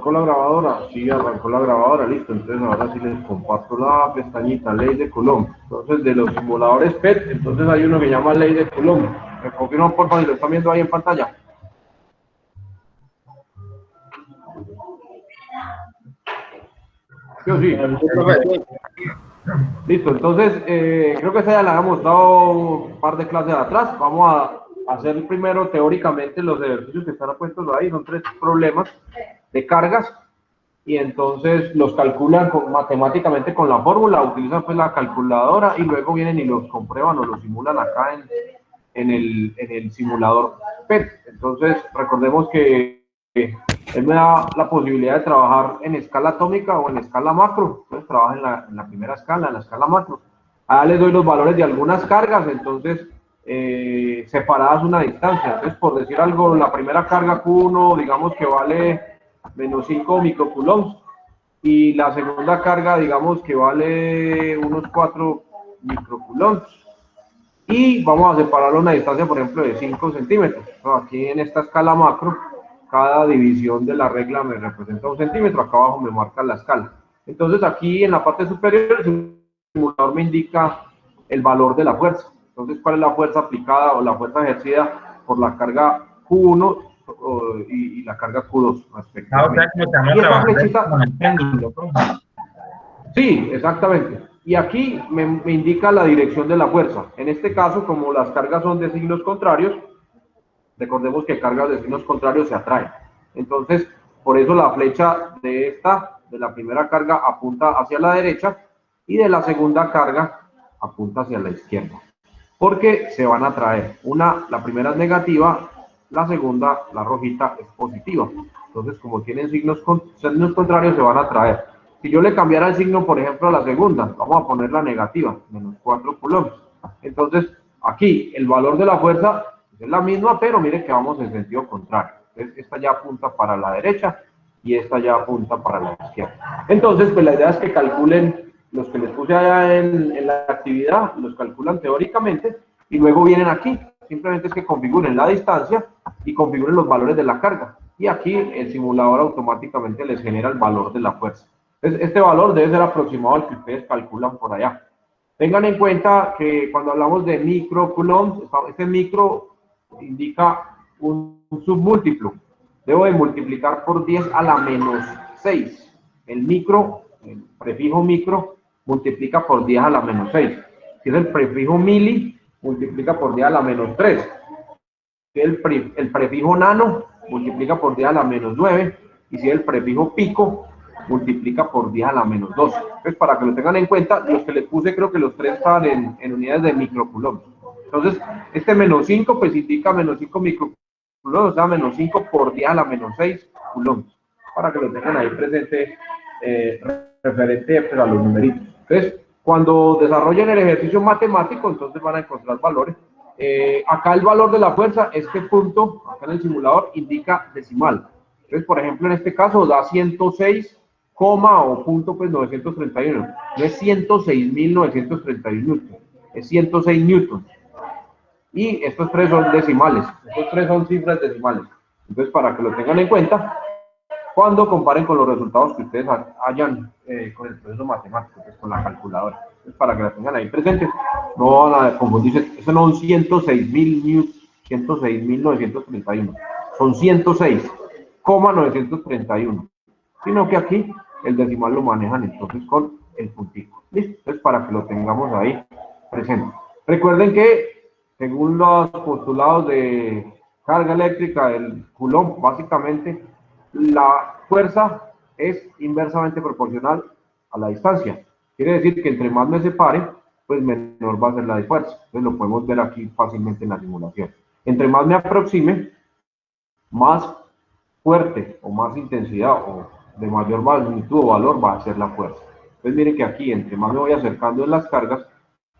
¿Arrancó la grabadora? Sí, arrancó la grabadora, listo. Entonces ahora sí les comparto la pestañita, ley de Coulomb. Entonces, de los simuladores PET, entonces hay uno que llama ley de Coulomb. Me confirman por favor si lo están viendo ahí en pantalla. ¿Sí o sí? Listo, entonces creo que esa ya la habíamos dado un par de clases atrás. Vamos a hacer primero teóricamente los ejercicios que están puestos ahí. Son 3 problemas de cargas y entonces los calculan matemáticamente con la fórmula, utilizan pues la calculadora y luego vienen y los comprueban o los simulan acá en el simulador PET. Entonces recordemos que él me da la posibilidad de trabajar en escala atómica o en escala macro. Entonces trabaja en la primera escala, en la escala macro. Ahora les doy los valores de algunas cargas, entonces separadas una distancia. Entonces, por decir algo, la primera carga Q1, digamos que vale menos 5 microcoulombs, y la segunda carga, digamos que vale unos 4 microcoulombs. Y vamos a separarlo a una distancia, por ejemplo, de 5 centímetros. Aquí en esta escala macro, cada división de la regla me representa 1 centímetro, acá abajo me marca la escala. Entonces aquí en la parte superior el simulador me indica el valor de la fuerza. Entonces, ¿cuál es la fuerza aplicada o la fuerza ejercida por la carga Q1 y la carga Q2 respectivamente? Y esta flechita... con el péndulo. Sí, exactamente. Y aquí me indica la dirección de la fuerza. En este caso, como las cargas son de signos contrarios, recordemos que cargas de signos contrarios se atraen. Entonces, por eso la flecha de la primera carga, apunta hacia la derecha y de la segunda carga apunta hacia la izquierda. Porque se van a atraer. La primera es negativa, la segunda, la rojita, es positiva. Entonces, como tienen signos contrarios, se van a atraer. Si yo le cambiara el signo, por ejemplo, a la segunda, vamos a poner la negativa, menos 4 coulombs. Entonces, aquí el valor de la fuerza es la misma, pero mire que vamos en sentido contrario. Entonces, esta ya apunta para la derecha y esta ya apunta para la izquierda. Entonces, pues la idea es que calculen los que les puse allá en la actividad, los calculan teóricamente y luego vienen aquí. Simplemente es que configuren la distancia y configuren los valores de la carga. Y aquí el simulador automáticamente les genera el valor de la fuerza. Entonces, este valor debe ser aproximado al que ustedes calculan por allá. Tengan en cuenta que cuando hablamos de microcoulombs, este micro indica un submúltiplo. Debo de multiplicar por 10 a la menos 6. El prefijo micro, multiplica por 10 a la menos 6. Si es el prefijo mili, multiplica por 10 a la menos 3. Si es el prefijo nano, multiplica por 10 a la menos 9. Y si es el prefijo pico, multiplica por 10 a la menos 12. Entonces, para que lo tengan en cuenta, los que les puse, creo que los 3 estaban en unidades de microcoulombs. Entonces, este menos 5, pues indica menos 5 microcoulombs, o sea, menos 5 por 10 a la menos 6 coulombs. Para que lo tengan ahí presente, referente pues, a los numeritos. Entonces, cuando desarrollen el ejercicio matemático, entonces van a encontrar valores. Acá el valor de la fuerza, este punto, acá en el simulador, indica decimal. Entonces, por ejemplo, en este caso da 106, o punto pues 931. No es 106.931 newtons, es 106 newtons. Y estos 3 son decimales, estos 3 son cifras decimales. Entonces, para que lo tengan en cuenta, cuando comparen con los resultados que ustedes hayan con el proceso matemático, pues con la calculadora. Entonces, para que la tengan ahí presente, no van a confundirse. Eso no son 106.000 newtons, 106.931. Son 106,931. Sino que aquí el decimal lo manejan entonces con el puntico. ¿Listo? Entonces, para que lo tengamos ahí presente. Recuerden que, según los postulados de carga eléctrica del Coulomb, básicamente, la fuerza es inversamente proporcional a la distancia. Quiere decir que entre más me separe, pues menor va a ser la de fuerza. Entonces lo podemos ver aquí fácilmente en la simulación. Entre más me aproxime, más fuerte o más intensidad o de mayor magnitud o valor va a ser la fuerza. Entonces miren que aquí, entre más me voy acercando en las cargas,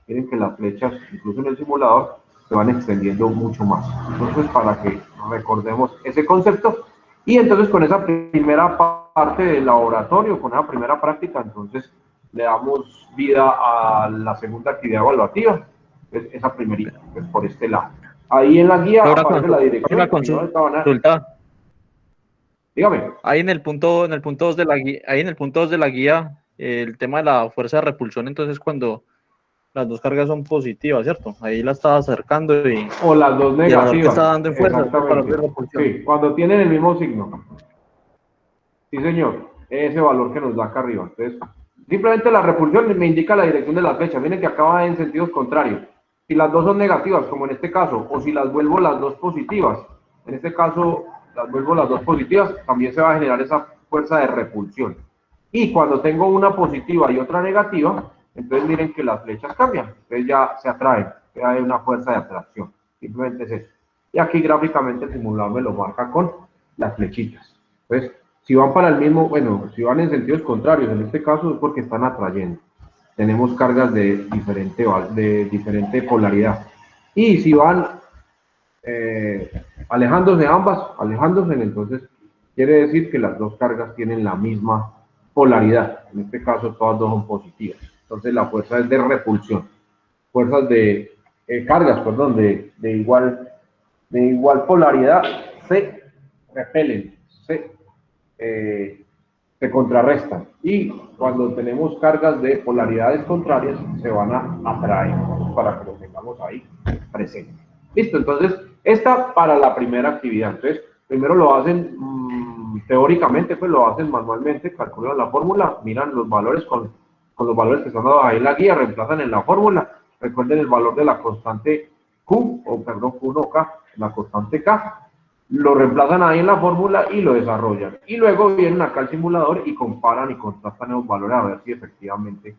miren que las flechas, incluso en el simulador, se van extendiendo mucho más. Entonces, para que recordemos ese concepto, y entonces con esa primera parte del laboratorio, con esa primera práctica, entonces le damos vida a la segunda actividad evaluativa, es esa primerita, pues por este lado. Ahí en la guía aparece la dirección. Una consulta. Dígame. Ahí en el punto 2 de la guía, ahí en el punto 2 de la guía, el tema de la fuerza de repulsión, entonces cuando las dos cargas son positivas, ¿cierto? Ahí la estaba acercando O las dos y el valor que negativas, está dando en fuerza es el valor de exactamente. repulsión. Sí, cuando tienen el mismo signo. Sí, señor, ese valor que nos da acá arriba. Entonces, simplemente la repulsión me indica la dirección de las flechas. Miren que acá va en sentidos contrarios. Si las dos son negativas, como en este caso, o si las vuelvo las dos positivas, en este caso las vuelvo las dos positivas, también se va a generar esa fuerza de repulsión. Y cuando tengo una positiva y otra negativa, entonces miren que las flechas cambian. Entonces ya se atraen, ya hay una fuerza de atracción. Simplemente es eso. Y aquí gráficamente el simulador me lo marca con las flechitas. Entonces, si van para el mismo, bueno, si van en sentidos contrarios, en este caso es porque están atrayendo. Tenemos cargas de diferente polaridad. Y si van alejándose ambas, alejándose, entonces quiere decir que las dos cargas tienen la misma polaridad. En este caso, todas dos son positivas. Entonces, la fuerza es de repulsión. Fuerzas de cargas, perdón, de igual polaridad se repelen, eh, se contrarrestan. Y cuando tenemos cargas de polaridades contrarias, se van a atraer, para que lo tengamos ahí presente. Listo, entonces, esta para la primera actividad. Entonces, primero lo hacen teóricamente, pues lo hacen manualmente, calculan la fórmula, miran los valores con los valores que están dados ahí en la guía, reemplazan en la fórmula. Recuerden el valor de la constante Q, o perdón, Q no K, la constante K, lo reemplazan ahí en la fórmula y lo desarrollan. Y luego vienen acá al simulador y comparan y contrastan esos valores a ver si efectivamente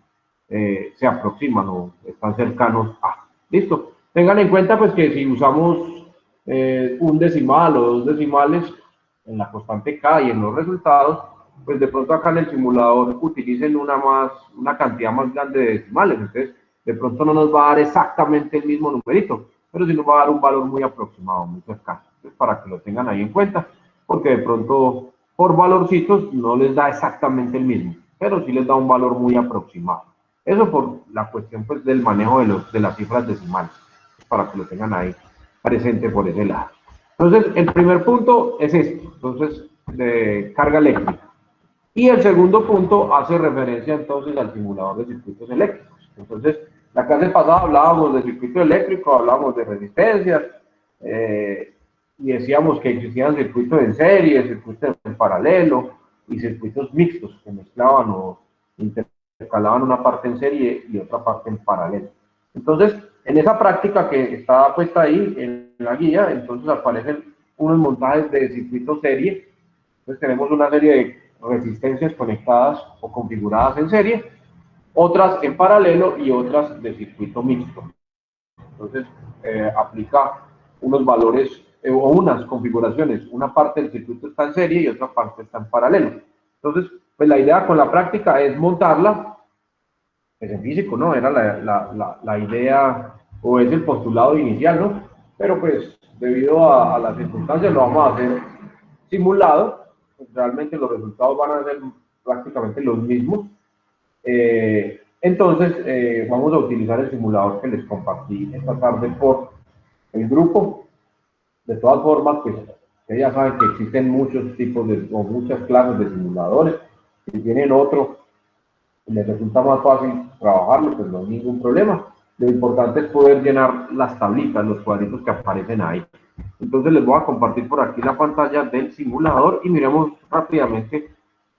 se aproximan o están cercanos a. Listo. Tengan en cuenta pues que si usamos un decimal o dos decimales en la constante K y en los resultados, pues de pronto acá en el simulador utilicen una cantidad más grande de decimales. Entonces, de pronto no nos va a dar exactamente el mismo numerito, pero sí nos va a dar un valor muy aproximado, muy cercano. Entonces, para que lo tengan ahí en cuenta, porque de pronto por valorcitos no les da exactamente el mismo, pero sí les da un valor muy aproximado. Eso por la cuestión pues, del manejo de las cifras decimales, para que lo tengan ahí presente por ese lado. Entonces, el primer punto es este, entonces, de carga eléctrica. Y el segundo punto hace referencia entonces al simulador de circuitos eléctricos. Entonces, la clase pasada hablábamos de circuito eléctrico, hablábamos de resistencias, y decíamos que existían circuitos en serie, circuitos en paralelo y circuitos mixtos que mezclaban o intercalaban una parte en serie y otra parte en paralelo. Entonces, en esa práctica que está puesta ahí en la guía, entonces aparecen unos montajes de circuitos serie. Entonces tenemos una serie de resistencias conectadas o configuradas en serie, otras en paralelo y otras de circuito mixto. Entonces aplica unos valores o unas configuraciones. Una parte del circuito está en serie y otra parte está en paralelo. Entonces, pues la idea con la práctica es montarla, es en físico, ¿no? Era la idea o es el postulado inicial, ¿no? Pero pues debido a las circunstancias lo vamos a hacer simulado, pues, realmente los resultados van a ser prácticamente los mismos. Entonces, vamos a utilizar el simulador que les compartí esta tarde por el grupo. De todas formas, pues ya saben que existen muchos tipos o muchas clases de simuladores. Si tienen otro y les resulta más fácil trabajarlo, pues no hay ningún problema. Lo importante es poder llenar las tablitas, los cuadritos que aparecen ahí. Entonces les voy a compartir por aquí la pantalla del simulador y miremos rápidamente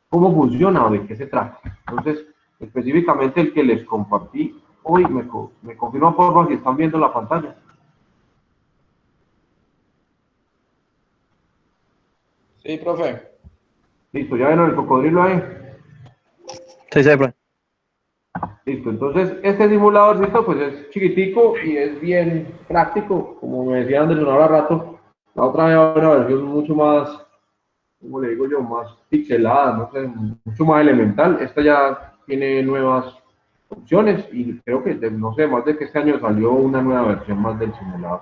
cómo funciona o de qué se trata. Entonces, específicamente el que les compartí hoy, me confirma por favor si están viendo la pantalla. Sí, profe. Listo, ya vieron el cocodrilo ahí. Sí, sí, profe. Listo, entonces este simuladorcito pues es chiquitico y es bien práctico, como me decía Anderson ahora rato, la otra vez una versión mucho más, como le digo yo, más pixelada, no sé, mucho más elemental. Esta ya tiene nuevas opciones y creo que, no sé, más de que este año salió una nueva versión más del simulador.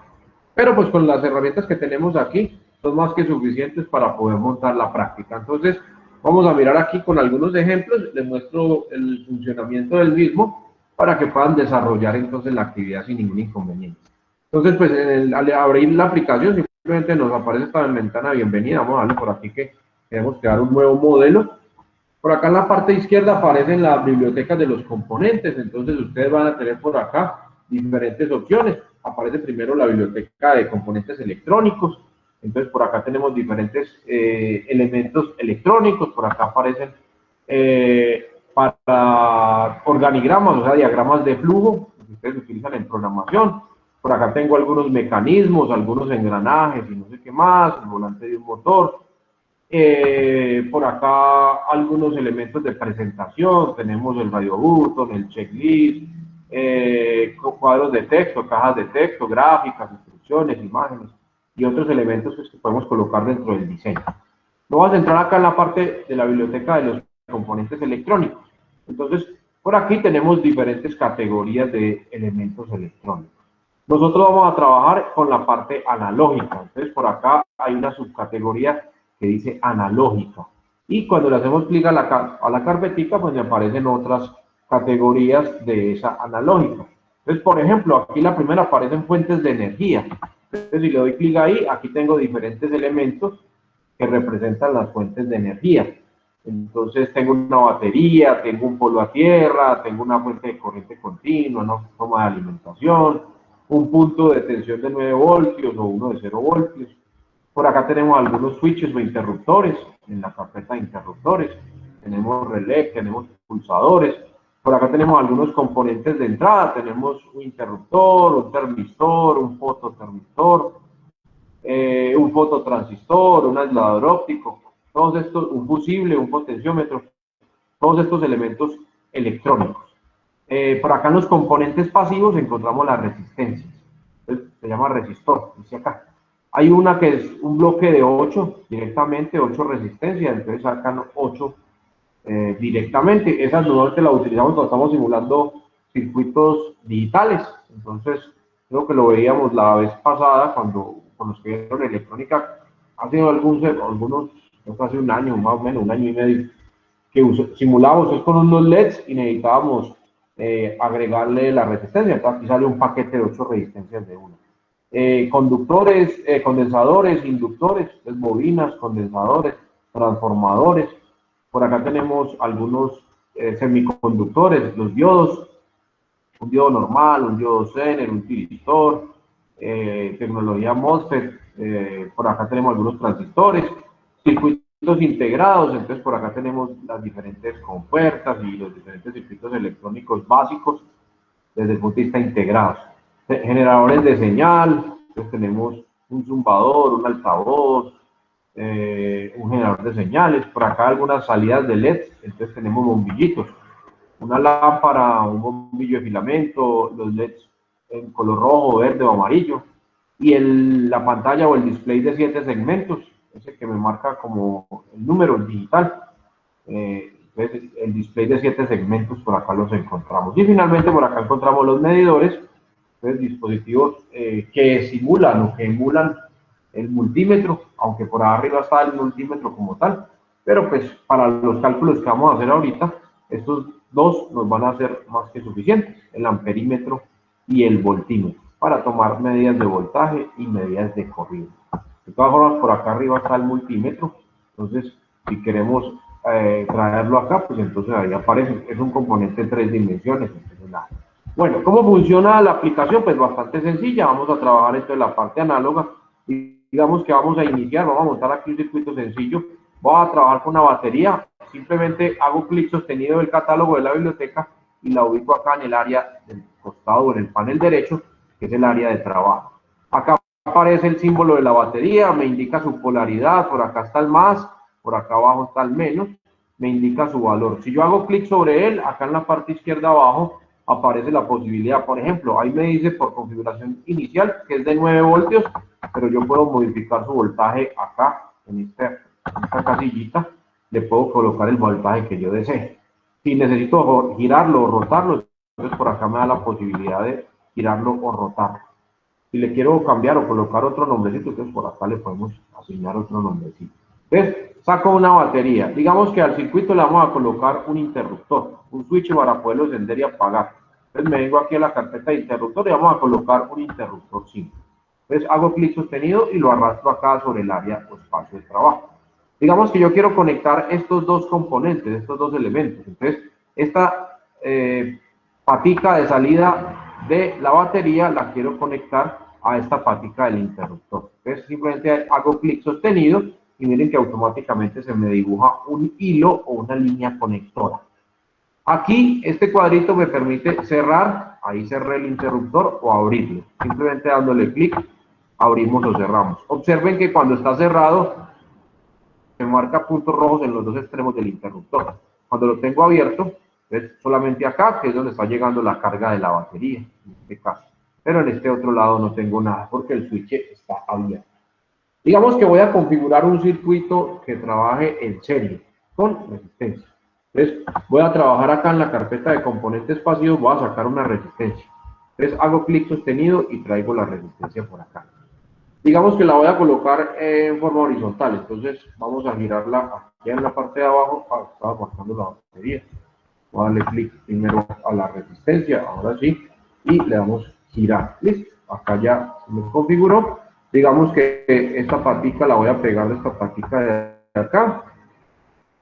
Pero pues con las herramientas que tenemos aquí son más que suficientes para poder montar la práctica. Entonces vamos a mirar aquí con algunos ejemplos, les muestro el funcionamiento del mismo para que puedan desarrollar entonces la actividad sin ningún inconveniente. Entonces pues al abrir la aplicación simplemente nos aparece esta ventana bienvenida, vamos a darle por aquí que queremos crear un nuevo modelo. Por acá en la parte izquierda aparecen las bibliotecas de los componentes, entonces ustedes van a tener por acá diferentes opciones. Aparece primero la biblioteca de componentes electrónicos, entonces por acá tenemos diferentes elementos electrónicos, por acá aparecen para organigramas, o sea, diagramas de flujo, que ustedes utilizan en programación. Por acá tengo algunos mecanismos, algunos engranajes y no sé qué más, el volante de un motor. Por acá algunos elementos de presentación, tenemos el radio button, el checklist, cuadros de texto, cajas de texto, gráficas, instrucciones, imágenes y otros elementos que podemos colocar dentro del diseño. Vamos a entrar acá en la parte de la biblioteca de los componentes electrónicos. Entonces, por aquí tenemos diferentes categorías de elementos electrónicos. Nosotros vamos a trabajar con la parte analógica. Entonces, por acá hay una subcategoría que dice analógica. Y cuando le hacemos clic a la carpetica, pues me aparecen otras categorías de esa analógica. Entonces, por ejemplo, aquí la primera aparecen fuentes de energía. Entonces, si le doy clic ahí, aquí tengo diferentes elementos que representan las fuentes de energía. Entonces tengo una batería, tengo un polo a tierra, tengo una fuente de corriente continua, una forma de alimentación, un punto de tensión de 9 voltios o uno de 0 voltios. Por acá tenemos algunos switches o interruptores, en la carpeta de interruptores. Tenemos relé, tenemos pulsadores. Por acá tenemos algunos componentes de entrada. Tenemos un interruptor, un termistor, un fototermistor, un fototransistor, un aislador óptico. Todos estos, un fusible, un potenciómetro. Todos estos elementos electrónicos. Por acá en los componentes pasivos encontramos las resistencias. Entonces, se llama resistor, dice acá. Hay una que es un bloque de 8, directamente 8 resistencias, entonces sacan 8 directamente. Esas normalmente las utilizamos cuando estamos simulando circuitos digitales. Entonces, creo que lo veíamos la vez pasada cuando con los que vieron electrónica, hace algunos, hace un año, más o menos, un año y medio, que simulábamos con unos LEDs y necesitábamos agregarle la resistencia. Entonces, aquí sale un paquete de 8 resistencias de una. Conductores, condensadores, inductores, bobinas, condensadores, transformadores. Por acá tenemos algunos semiconductores, los diodos, un diodo normal, un diodo Zener, un tiristor, tecnología MOSFET. Por acá tenemos algunos transistores, circuitos integrados. Entonces por acá tenemos las diferentes compuertas y los diferentes circuitos electrónicos básicos desde el punto de vista integrados. Generadores de señal, entonces tenemos un zumbador, un altavoz, un generador de señales. Por acá algunas salidas de LED, entonces tenemos bombillitos, una lámpara, un bombillo de filamento, los LEDs en color rojo, verde o amarillo, y la pantalla o el display de 7 segmentos, ese que me marca como el número digital. Entonces, el display de 7 segmentos, por acá los encontramos. Y finalmente por acá encontramos los medidores, entonces dispositivos que simulan o que emulan el multímetro, aunque por arriba está el multímetro como tal, pero pues para los cálculos que vamos a hacer ahorita, estos dos nos van a ser más que suficientes, el amperímetro y el voltímetro, para tomar medidas de voltaje y medidas de corriente. De todas formas, por acá arriba está el multímetro, entonces si queremos traerlo acá, pues entonces ahí aparece, es un componente en 3 dimensiones. Entonces, nada. Bueno, ¿cómo funciona la aplicación? Pues bastante sencilla. Vamos a trabajar entonces la parte análoga. Y digamos que vamos a iniciar, vamos a montar aquí un circuito sencillo. Voy a trabajar con una batería. Simplemente hago clic sostenido del catálogo de la biblioteca y la ubico acá en el área del costado, en el panel derecho, que es el área de trabajo. Acá aparece el símbolo de la batería, me indica su polaridad, por acá está el más, por acá abajo está el menos, me indica su valor. Si yo hago clic sobre él, acá en la parte izquierda abajo aparece la posibilidad, por ejemplo, ahí me dice por configuración inicial que es de 9 voltios, pero yo puedo modificar su voltaje acá, en esta casillita, le puedo colocar el voltaje que yo desee. Si necesito girarlo o rotarlo, entonces por acá me da la posibilidad de girarlo o rotarlo. Si le quiero cambiar o colocar otro nombrecito, entonces por acá le podemos asignar otro nombrecito. Entonces, saco una batería. Digamos que al circuito le vamos a colocar un interruptor, un switch para poderlo encender y apagar. Entonces me vengo aquí a la carpeta de interruptor y vamos a colocar un interruptor simple. Entonces hago clic sostenido y lo arrastro acá sobre el área o espacio de trabajo. Digamos que yo quiero conectar estos dos componentes, estos dos elementos. Entonces, esta patica de salida de la batería la quiero conectar a esta patica del interruptor. Entonces, simplemente hago clic sostenido y miren que automáticamente se me dibuja un hilo o una línea conectora. Aquí, este cuadrito me permite cerrar, ahí cerré el interruptor, o abrirlo. Simplemente dándole clic, abrimos o cerramos. Observen que cuando está cerrado, se marca puntos rojos en los dos extremos del interruptor. Cuando lo tengo abierto, es solamente acá, que es donde está llegando la carga de la batería, en este caso. Pero en este otro lado no tengo nada, porque el switch está abierto. Digamos que voy a configurar un circuito que trabaje en serie, con resistencia. Entonces, voy a trabajar acá en la carpeta de componentes pasivos, voy a sacar una resistencia. Entonces, hago clic sostenido y traigo la resistencia por acá. Digamos que la voy a colocar en forma horizontal, entonces vamos a girarla aquí en la parte de abajo. Estaba marcando la batería. Voy a darle clic primero a la resistencia, ahora sí, y le damos girar. Listo, acá ya se me configuró. Digamos que esta patica la voy a pegar de esta patica de acá.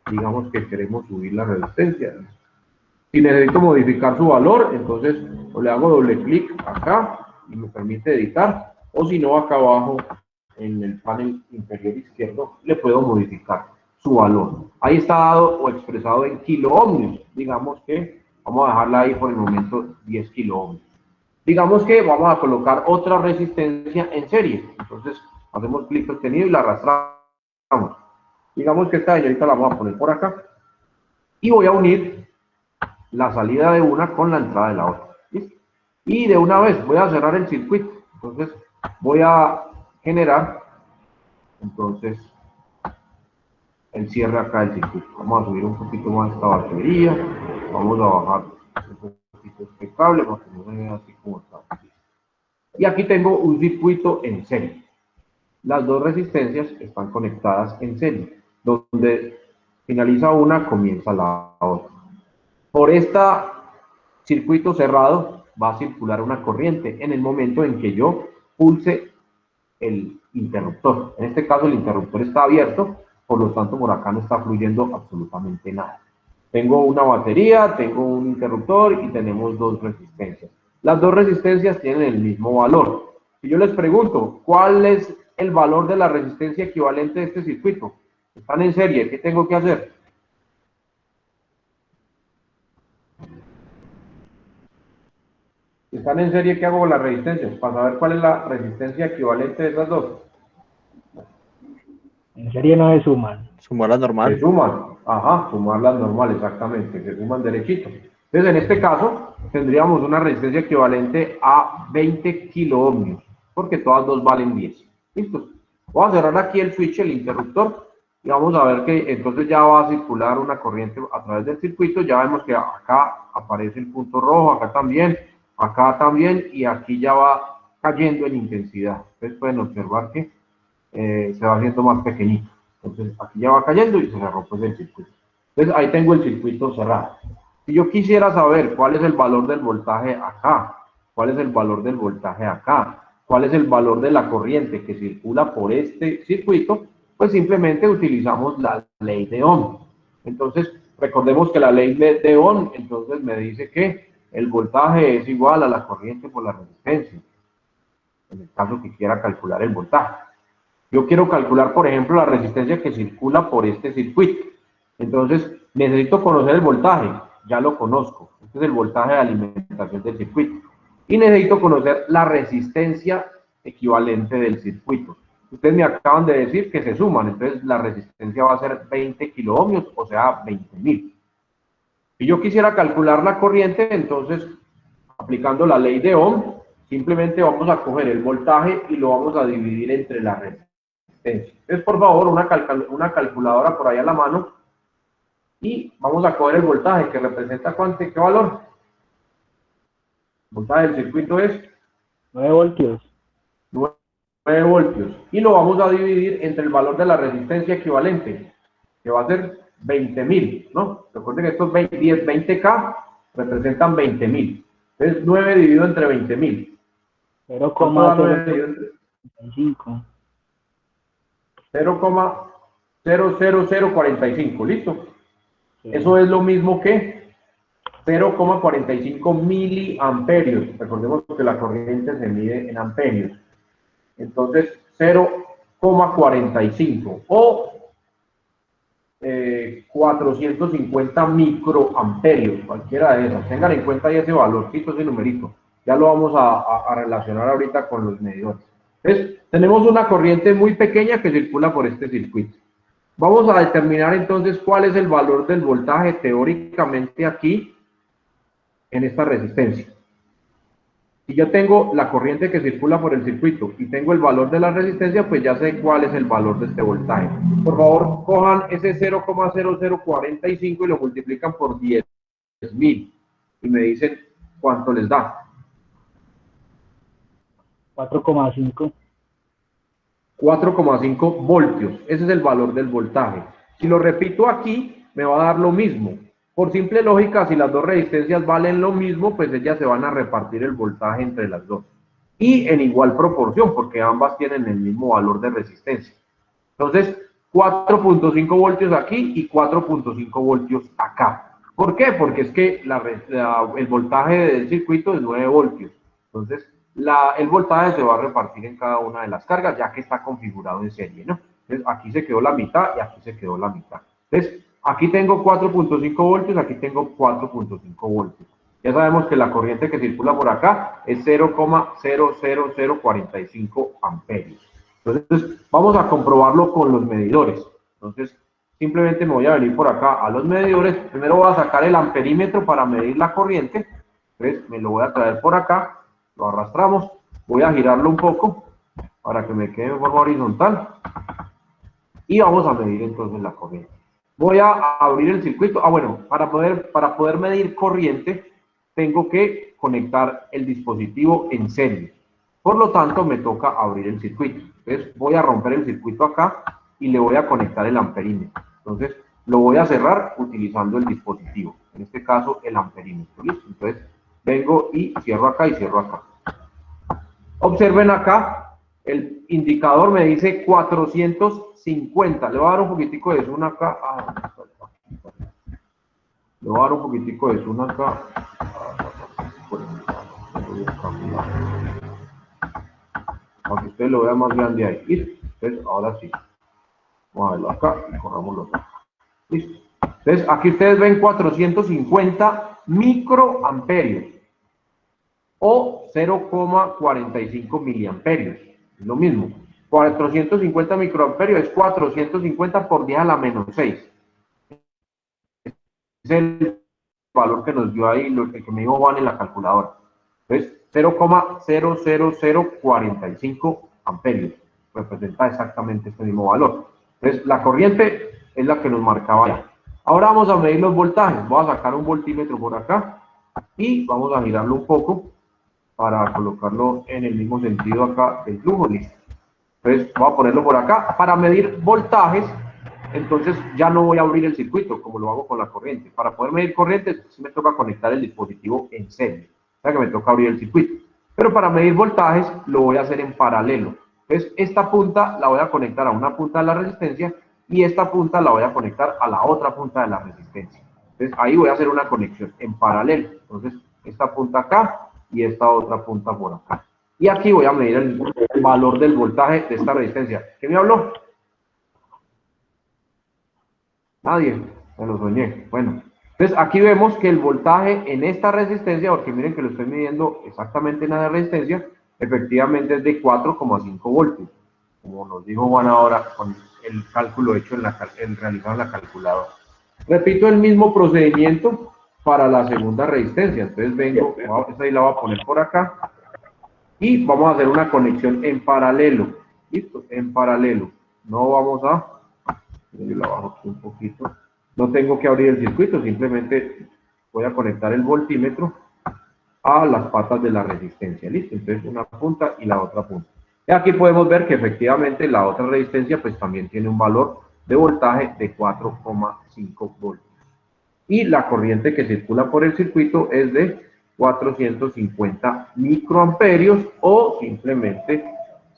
Digamos que queremos subir la resistencia. Si necesito modificar su valor, entonces le hago doble clic acá y me permite editar, o si no, acá abajo en el panel inferior izquierdo le puedo modificar su valor. Ahí está dado o expresado en kiloohmios. Digamos que vamos a dejarla ahí por el momento 10 kiloohmios. Digamos que vamos a colocar otra resistencia en serie. Entonces hacemos clic sostenido y la arrastramos. Digamos que esta señorita la vamos a poner por acá y voy a unir la salida de una con la entrada de la otra. ¿Listo? Y de una vez voy a cerrar el circuito. Entonces voy a generar entonces el cierre acá del circuito. Vamos a subir un poquito más esta batería. Vamos a bajar un poquito este cable para que no se vea así como está. Y aquí tengo un circuito en serie. Las dos resistencias están conectadas en serie. Donde finaliza una, comienza la otra. Por este circuito cerrado va a circular una corriente en el momento en que yo pulse el interruptor. En este caso el interruptor está abierto, por lo tanto por acá no está fluyendo absolutamente nada. Tengo una batería, tengo un interruptor y tenemos dos resistencias. Las dos resistencias tienen el mismo valor. Si yo les pregunto, ¿cuál es el valor de la resistencia equivalente de este circuito? Están en serie, ¿qué tengo que hacer? Si están en serie, ¿qué hago con las resistencias? Para saber cuál es la resistencia equivalente de esas dos. En serie no se suman. Sumar la normal. Se suman, ajá, sumar las normales, exactamente, se suman derechito. Entonces, en este caso, tendríamos una resistencia equivalente a 20 kiloohmios, porque todas dos valen 10. ¿Listo? Voy a cerrar aquí el switch, el interruptor, y vamos a ver que entonces ya va a circular una corriente a través del circuito. Ya vemos que acá aparece el punto rojo, acá también, y aquí ya va cayendo en intensidad. Ustedes pueden observar que se va haciendo más pequeñito. Entonces aquí ya va cayendo y se cerró pues el circuito. Entonces ahí tengo el circuito cerrado. Si yo quisiera saber cuál es el valor del voltaje acá, cuál es el valor del voltaje acá, cuál es el valor de la corriente que circula por este circuito, pues simplemente utilizamos la ley de Ohm. Entonces recordemos que la ley de Ohm entonces me dice que el voltaje es igual a la corriente por la resistencia, en el caso que quiera calcular el voltaje. Yo quiero calcular, por ejemplo, la resistencia que circula por este circuito. Entonces, necesito conocer el voltaje. Ya lo conozco. Este es el voltaje de alimentación del circuito. Y necesito conocer la resistencia equivalente del circuito. Ustedes me acaban de decir que se suman. Entonces, la resistencia va a ser 20 kiloohmios, o sea, 20.000. Si yo quisiera calcular la corriente, entonces, aplicando la ley de Ohm, simplemente vamos a coger el voltaje y lo vamos a dividir entre la resistencia. Entonces, por favor, una calculadora por ahí a la mano y vamos a coger el voltaje que representa ¿qué valor? El voltaje del circuito es 9 voltios. 9 voltios y lo vamos a dividir entre el valor de la resistencia equivalente, que va a ser 20.000, ¿no? Recuerden que estos 20K representan 20.000. Entonces, 9 dividido entre 20.000. 0,035. 0,0045, ¿listo? Sí. Eso es lo mismo que 0,45 miliamperios. Recordemos que la corriente se mide en amperios. Entonces, 0,45 o 450 microamperios, cualquiera de esas. Tengan en cuenta ese valorcito, ese numerito. Ya lo vamos a relacionar ahorita con los medidores. Entonces, tenemos una corriente muy pequeña que circula por este circuito. Vamos a determinar entonces cuál es el valor del voltaje teóricamente aquí en esta resistencia. Si yo tengo la corriente que circula por el circuito y tengo el valor de la resistencia, pues ya sé cuál es el valor de este voltaje. Por favor, cojan ese 0,0045 y lo multiplican por 10.000 y me dicen cuánto les da. 4,5. 4,5 voltios. Ese es el valor del voltaje. Si lo repito aquí, me va a dar lo mismo. Por simple lógica, si las dos resistencias valen lo mismo, pues ellas se van a repartir el voltaje entre las dos. Y en igual proporción, porque ambas tienen el mismo valor de resistencia. Entonces, 4.5 voltios aquí y 4.5 voltios acá. ¿Por qué? Porque es que el voltaje del circuito es 9 voltios. Entonces, el voltaje se va a repartir en cada una de las cargas, ya que está configurado en serie, ¿no? Entonces, aquí se quedó la mitad y aquí se quedó la mitad. Entonces, aquí tengo 4.5 voltios, aquí tengo 4.5 voltios. Ya sabemos que la corriente que circula por acá es 0,00045 amperios. Entonces, vamos a comprobarlo con los medidores. Entonces, simplemente me voy a venir por acá a los medidores. Primero voy a sacar el amperímetro para medir la corriente. Entonces, me lo voy a traer por acá. Lo arrastramos. Voy a girarlo un poco para que me quede de forma horizontal. Y vamos a medir entonces la corriente. Voy a abrir el circuito. Bueno, para poder medir corriente, tengo que conectar el dispositivo en serie. Por lo tanto, me toca abrir el circuito. Entonces, voy a romper el circuito acá y le voy a conectar el amperímetro. Entonces, lo voy a cerrar utilizando el dispositivo. En este caso, el amperímetro. ¿Listo? Entonces, vengo y cierro acá y cierro acá. Observen acá, el indicador me dice 450. Le voy a dar un poquitico de zoom acá. Le voy a dar un poquitico de zoom acá. Para que ustedes lo vean más grande ahí. ¿Listo? Entonces, ahora sí. Vamos a verlo acá y corrámoslo acá. ¿Listo? Entonces, aquí ustedes ven 450 microamperios o 0,45 miliamperios. Es lo mismo. 450 microamperios es 450 por 10 a la menos 6. Es el valor que nos dio ahí, el que me dijo Juan en la calculadora. Entonces, 0,00045 amperios. Representa exactamente este mismo valor. Entonces, la corriente es la que nos marcaba ya. Ahora vamos a medir los voltajes. Voy a sacar un voltímetro por acá y vamos a girarlo un poco para colocarlo en el mismo sentido acá del flujo. Listo. Entonces, voy a ponerlo por acá. Para medir voltajes, entonces ya no voy a abrir el circuito como lo hago con la corriente. Para poder medir corriente, sí me toca conectar el dispositivo en serie. O sea que me toca abrir el circuito. Pero para medir voltajes, lo voy a hacer en paralelo. Entonces, esta punta la voy a conectar a una punta de la resistencia y esta punta la voy a conectar a la otra punta de la resistencia. Entonces, ahí voy a hacer una conexión en paralelo. Entonces, esta punta acá y esta otra punta por acá. Y aquí voy a medir el valor del voltaje de esta resistencia. ¿Quién me habló? Nadie. Me lo soñé. Bueno. Entonces, aquí vemos que el voltaje en esta resistencia, porque miren que lo estoy midiendo exactamente en la resistencia, efectivamente es de 4,5 voltios. Como nos dijo Juan ahora con el cálculo hecho realizado en la calculadora. Repito el mismo procedimiento para la segunda resistencia. Entonces vengo, esta ahí la voy a poner por acá y vamos a hacer una conexión en paralelo. ¿Listo? En paralelo. No vamos a... Yo la bajo aquí un poquito. No tengo que abrir el circuito, simplemente voy a conectar el voltímetro a las patas de la resistencia. ¿Listo? Entonces una punta y la otra punta. Y aquí podemos ver que efectivamente la otra resistencia pues también tiene un valor de voltaje de 4,5 voltios. Y la corriente que circula por el circuito es de 450 microamperios o simplemente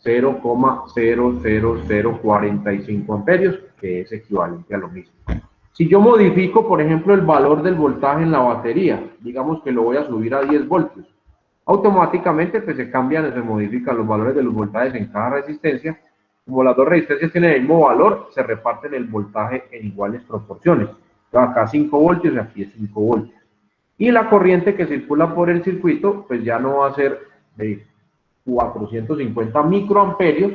0,00045 amperios, que es equivalente a lo mismo. Si yo modifico, por ejemplo, el valor del voltaje en la batería, digamos que lo voy a subir a 10 voltios, automáticamente pues se cambian, se modifican los valores de los voltajes en cada resistencia. Como las dos resistencias tienen el mismo valor, se reparten el voltaje en iguales proporciones. Entonces, acá 5 voltios y aquí es 5 voltios. Y la corriente que circula por el circuito, pues ya no va a ser de 450 microamperios,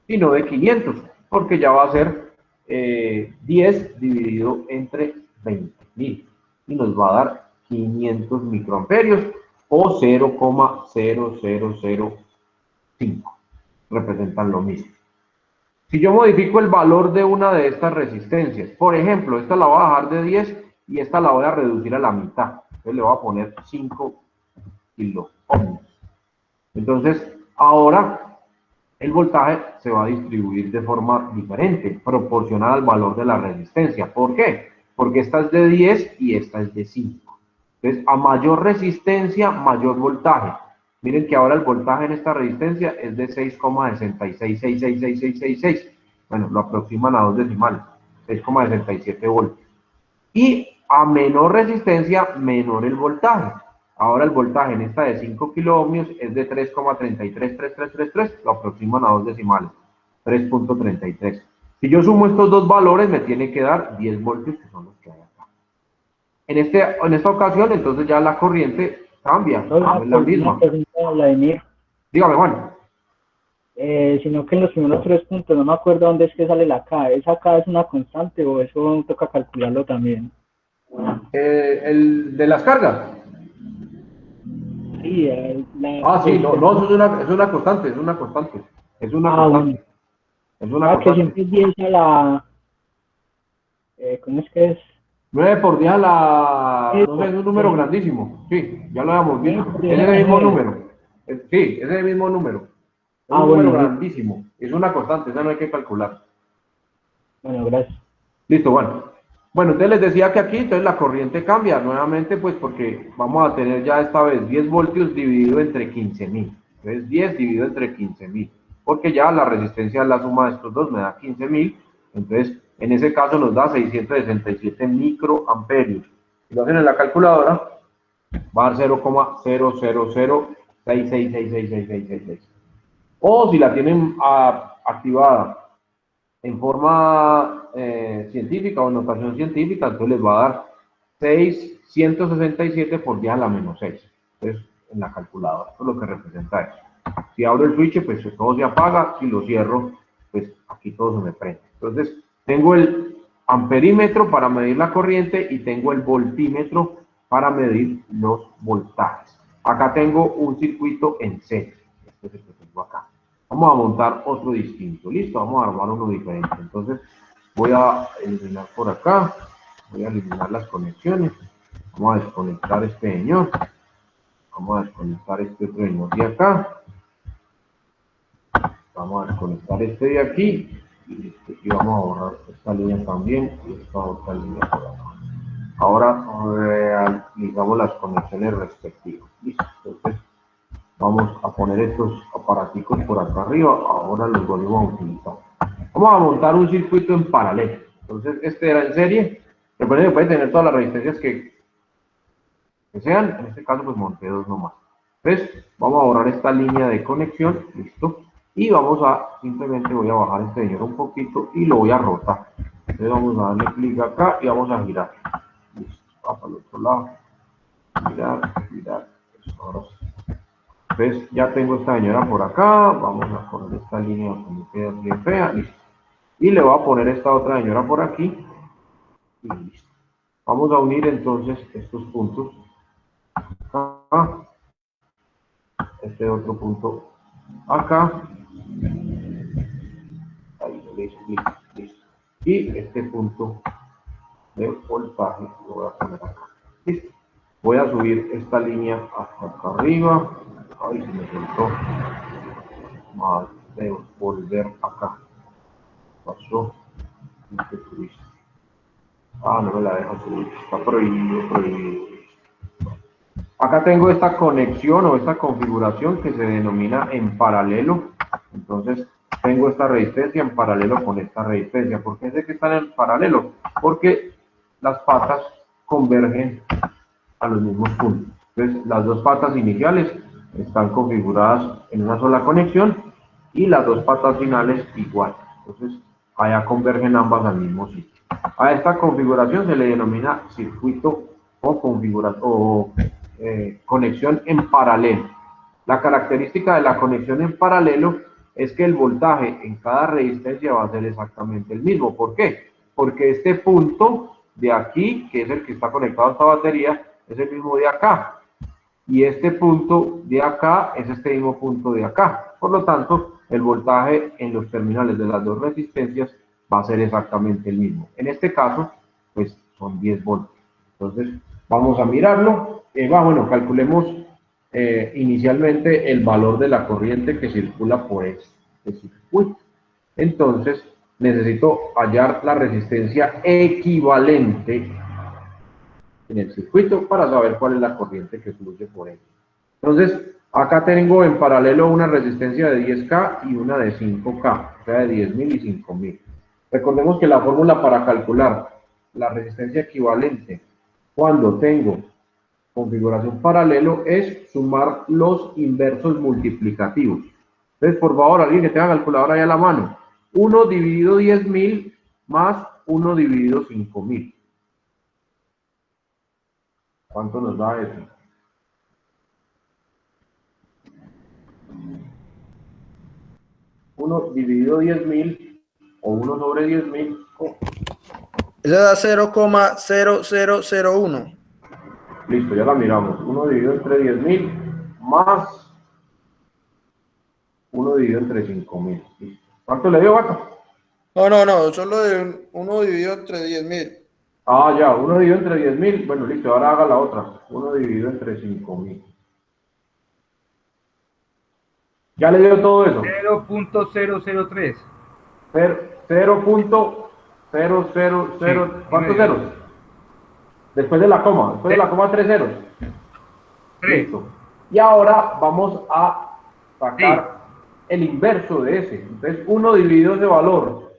sino de 500, porque ya va a ser 10 dividido entre 20.000 y nos va a dar 500 microamperios o 0,0005. Representan lo mismo. Si yo modifico el valor de una de estas resistencias, por ejemplo, esta la voy a bajar de 10 y esta la voy a reducir a la mitad. Entonces le voy a poner 5 kiloohms. Entonces, ahora el voltaje se va a distribuir de forma diferente, proporcional al valor de la resistencia. ¿Por qué? Porque esta es de 10 y esta es de 5. Entonces, a mayor resistencia, mayor voltaje. Miren que ahora el voltaje en esta resistencia es de 6,66666666. Bueno, lo aproximan a 2 decimales, 6,67 voltios. Y a menor resistencia, menor el voltaje. Ahora el voltaje en esta de 5 kiloohmios es de 3,333333, lo aproximan a 2 decimales, 3.33. Si yo sumo estos dos valores, me tiene que dar 10 voltios, que son los que hay acá. En esta ocasión, entonces ya la corriente cambia, no es la misma. Vladimir. Dígame, Juan. Sino que en los primeros 3 puntos, no me acuerdo dónde es que sale la K. ¿Esa K es una constante o eso toca calcularlo también? El de las cargas. Sí, Sí, no, eso es una constante, es una constante. Es una constante. Bueno. Es una constante. Que siempre es 10 a la... ¿cómo es que es? 9 por 10 a la... No sé, es un número grandísimo. Sí, ya lo habíamos visto. Es el mismo número. Sí, es el mismo número. Es un número grandísimo. Es una constante, esa no hay que calcular. Bueno, gracias. Listo, bueno. Bueno, entonces les decía que aquí, entonces la corriente cambia nuevamente, pues porque vamos a tener ya esta vez 10 voltios dividido entre 15.000. Entonces 10 dividido entre 15.000. Porque ya la resistencia, la suma de estos dos me da 15.000. Entonces, en ese caso nos da 667 microamperios. Si lo hacen en la calculadora, va a dar 0,00066666666. O si la tienen activada en forma científica o notación científica, entonces les va a dar 667 por 10 a la menos 6. Entonces, en la calculadora, eso es lo que representa eso. Si abro el switch, pues todo se apaga. Si lo cierro, pues aquí todo se me prende. Entonces, tengo el amperímetro para medir la corriente y tengo el voltímetro para medir los voltajes. Acá tengo un circuito en serie. Este es el que tengo acá. Vamos a montar otro distinto. Listo, vamos a armar uno diferente. Entonces, voy a eliminar por acá. Voy a eliminar las conexiones. Vamos a desconectar este señor. Vamos a desconectar este otro señor de acá. Vamos a desconectar este de aquí. Y vamos a borrar esta línea también. Y esta otra línea por acá. Ahora realizamos las conexiones respectivas. Listo. Entonces, vamos a poner estos aparaticos por acá arriba. Ahora los volvemos a utilizar. Vamos a montar un circuito en paralelo. Entonces, este era en serie. Recuerden que puede tener todas las resistencias que sean. En este caso, pues monté dos nomás. Entonces, vamos a borrar esta línea de conexión. Listo. Y vamos a, simplemente voy a bajar este señor un poquito y lo voy a rotar. Entonces, vamos a darle clic acá y vamos a girar. Listo. Va para el otro lado. Girar, girar. Eso, ahora sí. Entonces ya tengo esta señora por acá, vamos a poner esta línea que me queda bien fea, listo. Y le voy a poner esta otra señora por aquí, y listo. Vamos a unir entonces estos puntos, acá, este otro punto acá, ahí, listo, listo, listo. Y este punto de voltaje lo voy a poner acá, listo. Voy a subir esta línea hasta acá arriba, ay, se me soltó. Vamos a volver acá. Pasó. No me la deja subir. Está prohibido, prohibido. Acá tengo esta conexión o esta configuración que se denomina en paralelo. Entonces, tengo esta resistencia en paralelo con esta resistencia. ¿Por qué sé que están en paralelo? Porque las patas convergen a los mismos puntos. Entonces, las dos patas iniciales están configuradas en una sola conexión y las dos patas finales igual. Entonces, allá convergen ambas al mismo sitio. A esta configuración se le denomina circuito o conexión en paralelo. La característica de la conexión en paralelo es que el voltaje en cada resistencia va a ser exactamente el mismo. ¿Por qué? Porque este punto de aquí, que es el que está conectado a esta batería, es el mismo de acá. Y este punto de acá es este mismo punto de acá. Por lo tanto, el voltaje en los terminales de las dos resistencias va a ser exactamente el mismo. En este caso, pues son 10 voltios. Entonces, vamos a mirarlo. Bueno, calculemos inicialmente el valor de la corriente que circula por este circuito. Entonces, necesito hallar la resistencia equivalente en el circuito para saber cuál es la corriente que fluye por él. Entonces, acá tengo en paralelo una resistencia de 10K y una de 5K, o sea, de 10.000 y 5.000. Recordemos que la fórmula para calcular la resistencia equivalente cuando tengo configuración paralelo es sumar los inversos multiplicativos. Entonces, por favor, alguien que tenga calculadora ahí a la mano. 1 dividido 10.000 más 1 dividido 5.000. ¿Cuánto nos da eso? Uno dividido 10.000 o 1 sobre 10.000. Eso da 0,0001. Listo, ya la miramos. 1 dividido entre 10.000 más 1 dividido entre 5.000. ¿Cuánto le dio, Vaca? No, solo de 1 dividido entre 10.000. Ah, ya, 1 dividido entre 10.000. Bueno, listo, ahora haga la otra. 1 dividido entre 5.000. ¿Ya le dio todo eso? 0.003. 0.000. ¿Cuántos ceros? Después de la coma. Después de la coma, 3 ceros. 3. Listo. Y ahora vamos a sacar el inverso de ese. Entonces, 1 dividido ese valor.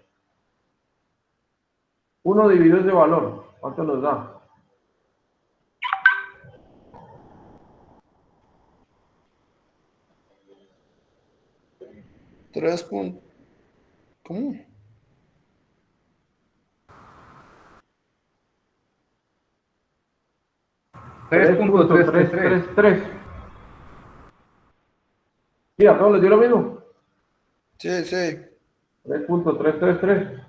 1 dividido ese valor. ¿Cuánto nos da? 3. ¿Cómo? 3.333. Sí, a todos les dio lo mismo. Sí. 3.333.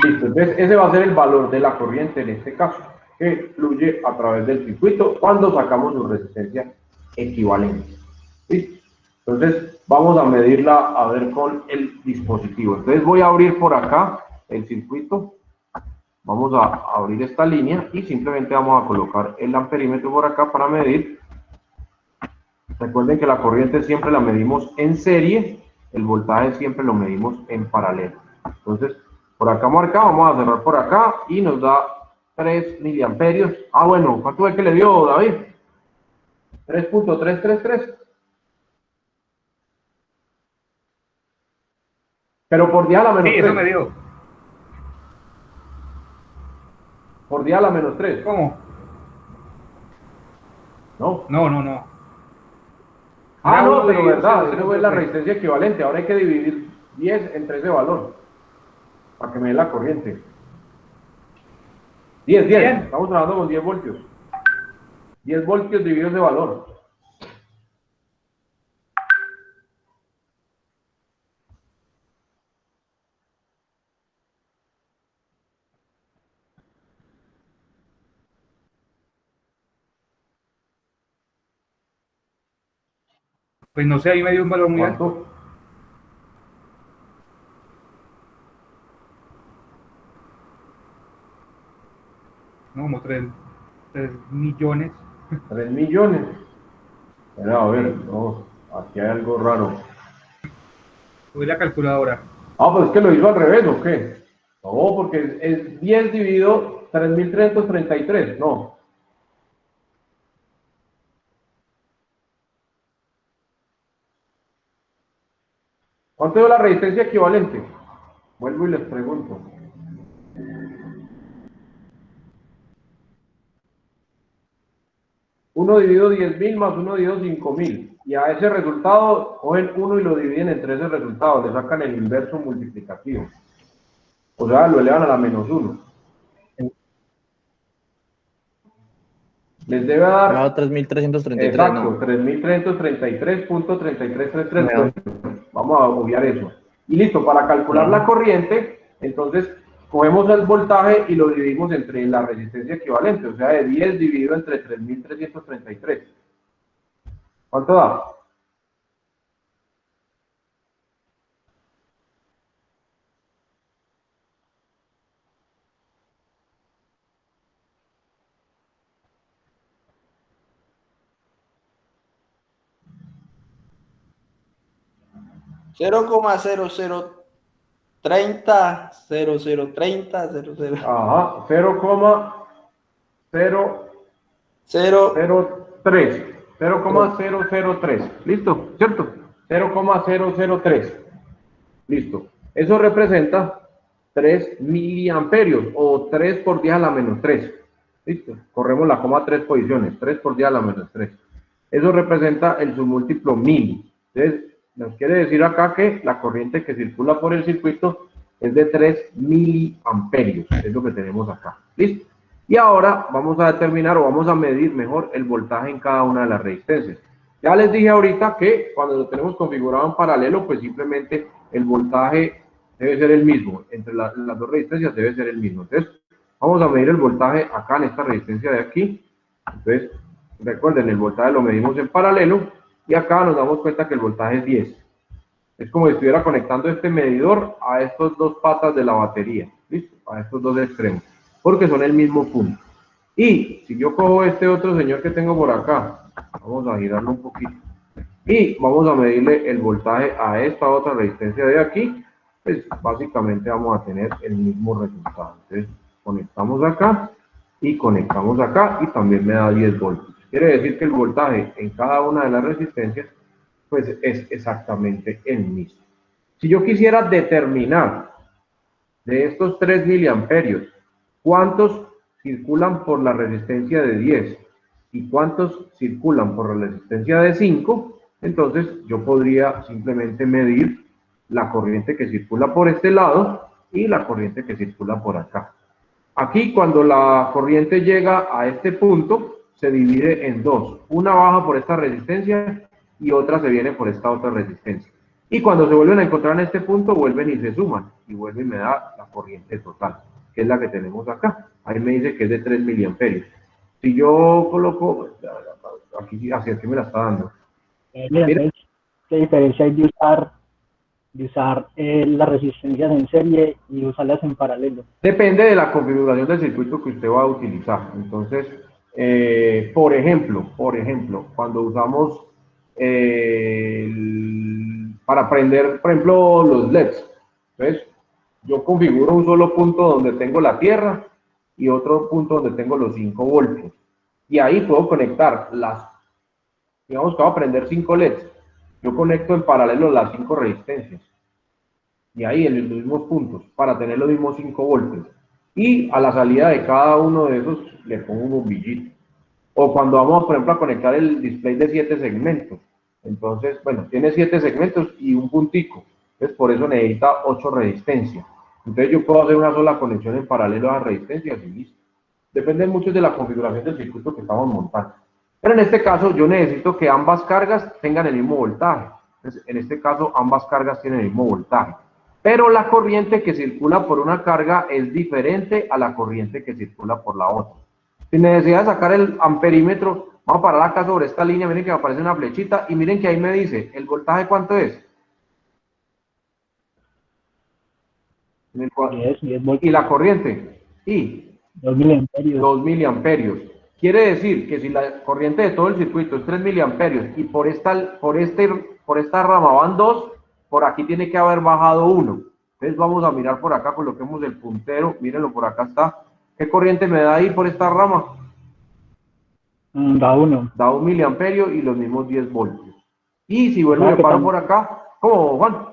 Listo, entonces ese va a ser el valor de la corriente en este caso, que fluye a través del circuito cuando sacamos su resistencia equivalente. ¿Sí? Entonces vamos a medirla a ver con el dispositivo. Entonces voy a abrir por acá el circuito. Vamos a abrir esta línea y simplemente vamos a colocar el amperímetro por acá para medir. Recuerden que la corriente siempre la medimos en serie, el voltaje siempre lo medimos en paralelo. Entonces, por acá marca, vamos a cerrar por acá y nos da 3 miliamperios. Ah, bueno, ¿cuánto fue que le dio, David? 3.333. Pero por día a la menos 3. Sí, eso me dio. Por día a la menos 3. ¿Cómo? ¿No? No. Ah, Era no, uno pero dividido verdad, 0,003. eso es la resistencia equivalente. Ahora hay que dividir 10 entre ese valor para que me dé la corriente. 10. Estamos trabajando con 10 voltios. 10 voltios dividido ese valor. Pues no sé, ahí me dio un valor muy alto. ¿Cuánto? No, como 3 millones. 3 millones. Pero a ver, no, aquí hay algo raro. Voy la calculadora. Ah, pues es que lo hizo al revés, ¿o qué? No, porque es 10 dividido 3.333, no. ¿Cuánto dio la resistencia equivalente? Vuelvo y les pregunto. Uno dividido 10.000 más uno dividido 5.000. Y a ese resultado, cogen uno y lo dividen entre ese resultado. Le sacan el inverso multiplicativo. O sea, lo elevan a la menos 1. Les debe dar... Me da 3.333, exacto, no. 3.333.3333. Vamos a obviar eso. Y listo, para calcular la corriente, entonces cogemos el voltaje y lo dividimos entre la resistencia equivalente, o sea, de 10 dividido entre 3.333. ¿Cuánto da? $0,0030, Ajá, 0,003. ¿Listo? ¿Cierto? 0,003. Listo. Eso representa 3 miliamperios o 3 por 10 a la menos 3. Listo. Corremos la coma 3 posiciones. 3 por 10 a la menos 3. Eso representa el submúltiplo 1000. Entonces, nos quiere decir acá que la corriente que circula por el circuito es de 3 miliamperios. Es lo que tenemos acá. ¿Listo? Y ahora vamos a determinar o vamos a medir mejor el voltaje en cada una de las resistencias. Ya les dije ahorita que cuando lo tenemos configurado en paralelo, pues simplemente el voltaje debe ser el mismo. Entre las dos resistencias debe ser el mismo. Entonces, vamos a medir el voltaje acá en esta resistencia de aquí. Entonces, recuerden, el voltaje lo medimos en paralelo y acá nos damos cuenta que el voltaje es 10. Es como si estuviera conectando este medidor a estas dos patas de la batería. ¿Listo? A estos dos extremos. Porque son el mismo punto. Y si yo cojo este otro señor que tengo por acá, vamos a girarlo un poquito. Y vamos a medirle el voltaje a esta otra resistencia de aquí, pues básicamente vamos a tener el mismo resultado. Entonces conectamos acá y conectamos acá y también me da 10 voltios. Quiere decir que el voltaje en cada una de las resistencias pues es exactamente el mismo. Si yo quisiera determinar de estos 3 miliamperios, ¿cuántos circulan por la resistencia de 10 y cuántos circulan por la resistencia de 5? Entonces yo podría simplemente medir la corriente que circula por este lado y la corriente que circula por acá. Aquí cuando la corriente llega a este punto se divide en dos. Una baja por esta resistencia y otra se viene por esta otra resistencia. Y cuando se vuelven a encontrar en este punto, vuelven y se suman. Y vuelve y me da la corriente total, que es la que tenemos acá. Ahí me dice que es de 3 miliamperios. Si yo coloco, aquí, así aquí me la está dando. Mira, entonces, ¿qué diferencia hay de usar las resistencias en serie y usarlas en paralelo? Depende de la configuración del circuito que usted va a utilizar. Entonces, por ejemplo, cuando usamos para prender, por ejemplo, los LEDs, entonces yo configuro un solo punto donde tengo la tierra y otro punto donde tengo los 5 voltios. Y ahí puedo conectar digamos que voy a prender 5 LEDs. Yo conecto en paralelo las 5 resistencias. Y ahí en los mismos puntos, para tener los mismos 5 voltios. Y a la salida de cada uno de esos le pongo un bombillito. O cuando vamos, por ejemplo, a conectar el display de 7 segmentos. Entonces, bueno, tiene 7 segmentos y un puntico. Entonces, por eso necesita 8 resistencias. Entonces, yo puedo hacer una sola conexión en paralelo a las resistencias y listo. Depende mucho de la configuración del circuito que estamos montando. Pero en este caso, yo necesito que ambas cargas tengan el mismo voltaje. Entonces, en este caso, ambas cargas tienen el mismo voltaje. Pero la corriente que circula por una carga es diferente a la corriente que circula por la otra. Sin necesidad de sacar el amperímetro, vamos a parar acá sobre esta línea, miren que me aparece una flechita y miren que ahí me dice, ¿el voltaje cuánto es? 10 Y voltios, la corriente, y 2 miliamperios. 2 miliamperios. Quiere decir que si la corriente de todo el circuito es 3 miliamperios y por esta rama van 2, por aquí tiene que haber bajado 1. Entonces vamos a mirar por acá, coloquemos el puntero, mírenlo, por acá está. ¿Qué corriente me da ahí por esta rama? Da 1. Da 1 miliamperio y los mismos 10 voltios. Y si vuelvo y me paro por acá, ¿cómo, Juan?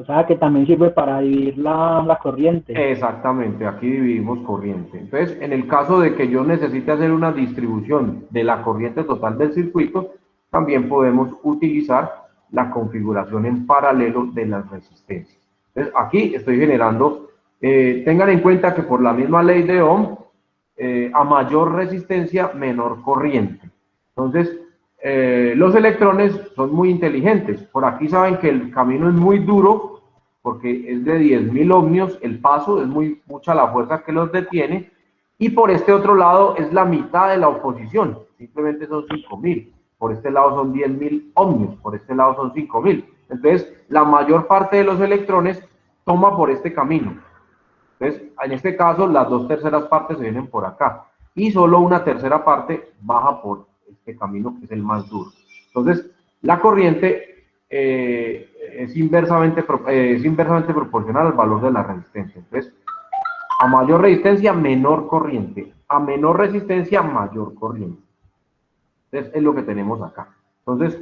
O sea que también sirve para dividir la corriente. Exactamente, aquí dividimos corriente. Entonces, en el caso de que yo necesite hacer una distribución de la corriente total del circuito, también podemos utilizar la configuración en paralelo de las resistencias. Entonces, aquí estoy generando, tengan en cuenta que por la misma ley de Ohm, a mayor resistencia, menor corriente. Entonces, los electrones son muy inteligentes. Por aquí saben que el camino es muy duro, porque es de 10.000 ohmios el paso, es mucha la fuerza que los detiene, y por este otro lado es la mitad de la oposición, simplemente son 5.000, por este lado son 10.000 ohmios, por este lado son 5.000. Entonces, la mayor parte de los electrones toma por este camino. Entonces, en este caso, las 2/3 partes se vienen por acá, y solo una tercera parte baja por este camino, que es el más duro. Entonces, la corriente es inversamente proporcional al valor de la resistencia. Entonces, a mayor resistencia, menor corriente. A menor resistencia, mayor corriente. Entonces, es lo que tenemos acá. Entonces,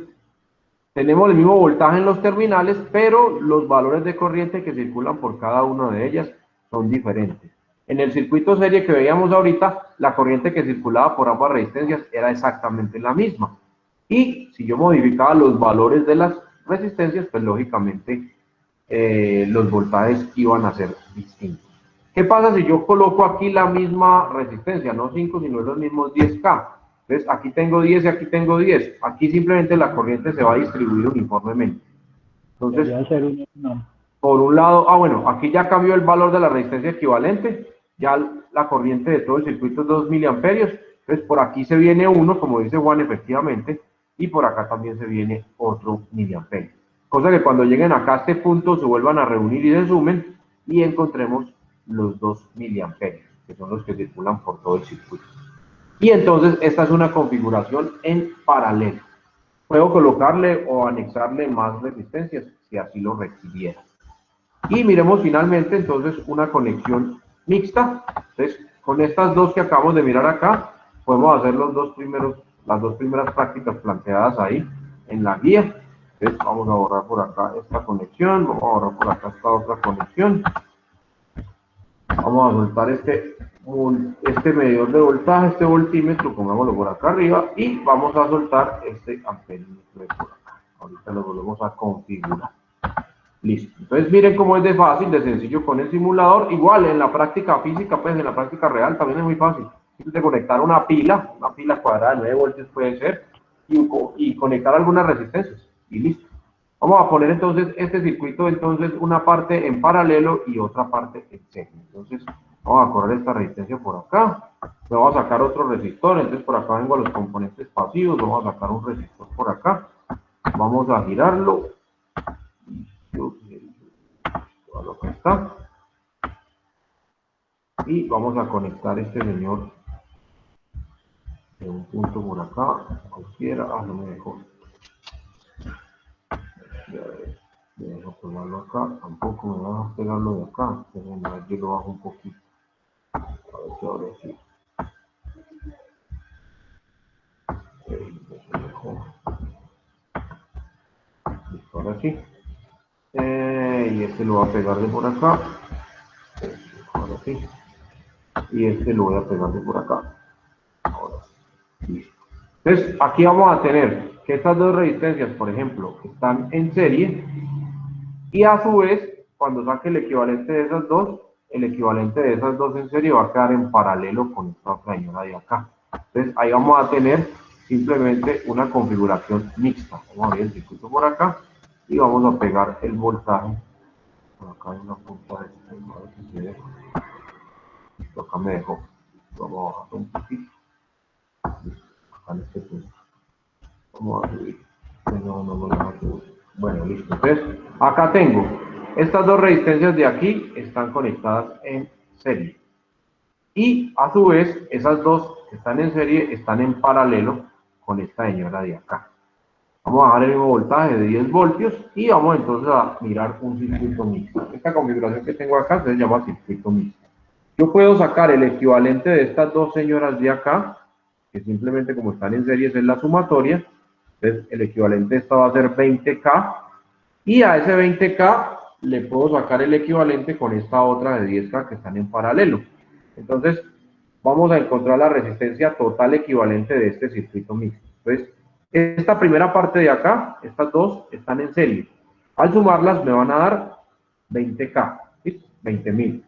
tenemos el mismo voltaje en los terminales, pero los valores de corriente que circulan por cada una de ellas son diferentes. En el circuito serie que veíamos ahorita, la corriente que circulaba por ambas resistencias era exactamente la misma. Y si yo modificaba los valores de las resistencias, pues lógicamente los voltajes iban a ser distintos. ¿Qué pasa si yo coloco aquí la misma resistencia? No 5, sino los mismos 10K. Entonces, aquí tengo 10 y aquí tengo 10. Aquí simplemente la corriente se va a distribuir uniformemente. Entonces, por un lado, bueno, aquí ya cambió el valor de la resistencia equivalente. Ya la corriente de todo el circuito es 2 miliamperios. Entonces, por aquí se viene uno, como dice Juan, efectivamente, y por acá también se viene otro miliamperio. Cosa que cuando lleguen acá a este punto se vuelvan a reunir y se sumen y encontremos los 2 miliamperios, que son los que circulan por todo el circuito. Y entonces esta es una configuración en paralelo. Puedo colocarle o anexarle más resistencias si así lo requiriera. Y miremos finalmente entonces una conexión mixta. Entonces, con estas dos que acabamos de mirar acá, podemos hacer las dos primeras prácticas planteadas ahí en la guía. Entonces, vamos a borrar por acá esta conexión, vamos a borrar por acá esta otra conexión. Vamos a soltar este medidor de voltaje, este voltímetro, pongámoslo por acá arriba, y vamos a soltar este amperímetro de por acá. Ahorita lo volvemos a configurar. Listo. Entonces miren cómo es de fácil, de sencillo con el simulador. Igual en la práctica física, pues en la práctica real también es muy fácil. De conectar una pila cuadrada de 9 voltios puede ser, y conectar algunas resistencias, y listo. Vamos a poner entonces este circuito, entonces una parte en paralelo y otra parte en serie. Entonces vamos a correr esta resistencia por acá, vamos a sacar otro resistor, entonces por acá vengo a los componentes pasivos, vamos a sacar un resistor por acá, vamos a girarlo, lo que está, y vamos a conectar este señor en un punto por acá, cualquiera, no me dejó. Me dejo pegarlo acá, tampoco me va a pegarlo de acá, pero yo lo bajo un poquito, a ver si ahora sí. Listo, ahora sí. Y este lo voy a pegar de por acá, ahora sí. Y este lo voy a pegar de por acá, ahora sí. Listo. Entonces, aquí vamos a tener que estas dos resistencias, por ejemplo, están en serie, y a su vez, cuando saque el equivalente de esas dos, el equivalente de esas dos en serie va a quedar en paralelo con esta otra señora de acá. Entonces, ahí vamos a tener simplemente una configuración mixta. Vamos a abrir el circuito por acá y vamos a pegar el voltaje. Por acá hay una punta de este, a ver si se deja. Acá me dejó. Vamos a bajar un poquito. Acá en este punto. Vamos a subir. No lo deja subir. Bueno, listo. Entonces, acá tengo estas dos resistencias de aquí, están conectadas en serie. Y a su vez, esas dos que están en serie están en paralelo con esta señora de acá. Vamos a bajar el mismo voltaje de 10 voltios y vamos entonces a mirar un circuito mixto. Esta configuración que tengo acá se llama circuito mixto. Yo puedo sacar el equivalente de estas dos señoras de acá, que simplemente como están en serie es la sumatoria. Entonces el equivalente de esta va a ser 20K, y a ese 20K le puedo sacar el equivalente con esta otra de 10K que están en paralelo. Entonces, vamos a encontrar la resistencia total equivalente de este circuito mixto. Entonces, esta primera parte de acá, estas dos, están en serie. Al sumarlas me van a dar 20K, ¿listo? 20.000.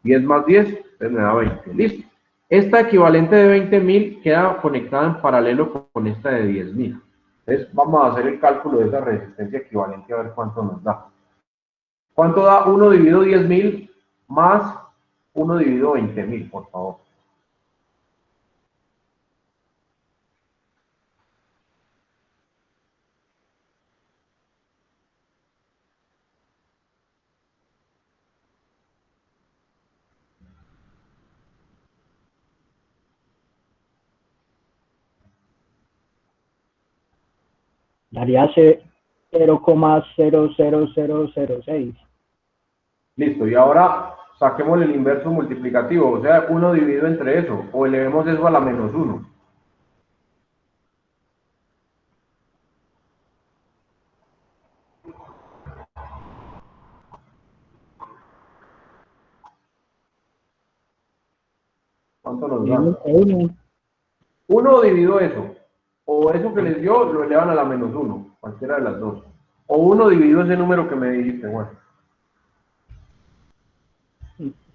10 más 10, entonces me da 20, ¿listo? Esta equivalente de 20.000 queda conectada en paralelo con esta de 10.000. Entonces, vamos a hacer el cálculo de esa resistencia equivalente a ver cuánto nos da. ¿Cuánto da 1 dividido 10.000 más 1 dividido 20.000, por favor? Daría 0,00006. Listo, y ahora saquemos el inverso multiplicativo, o sea, 1 dividido entre eso, o elevemos eso a la menos 1. ¿Cuánto nos da? 1 dividido eso, o eso que les dio lo elevan a la menos 1, cualquiera de las dos. O 1 dividido ese número que me dijiste, bueno.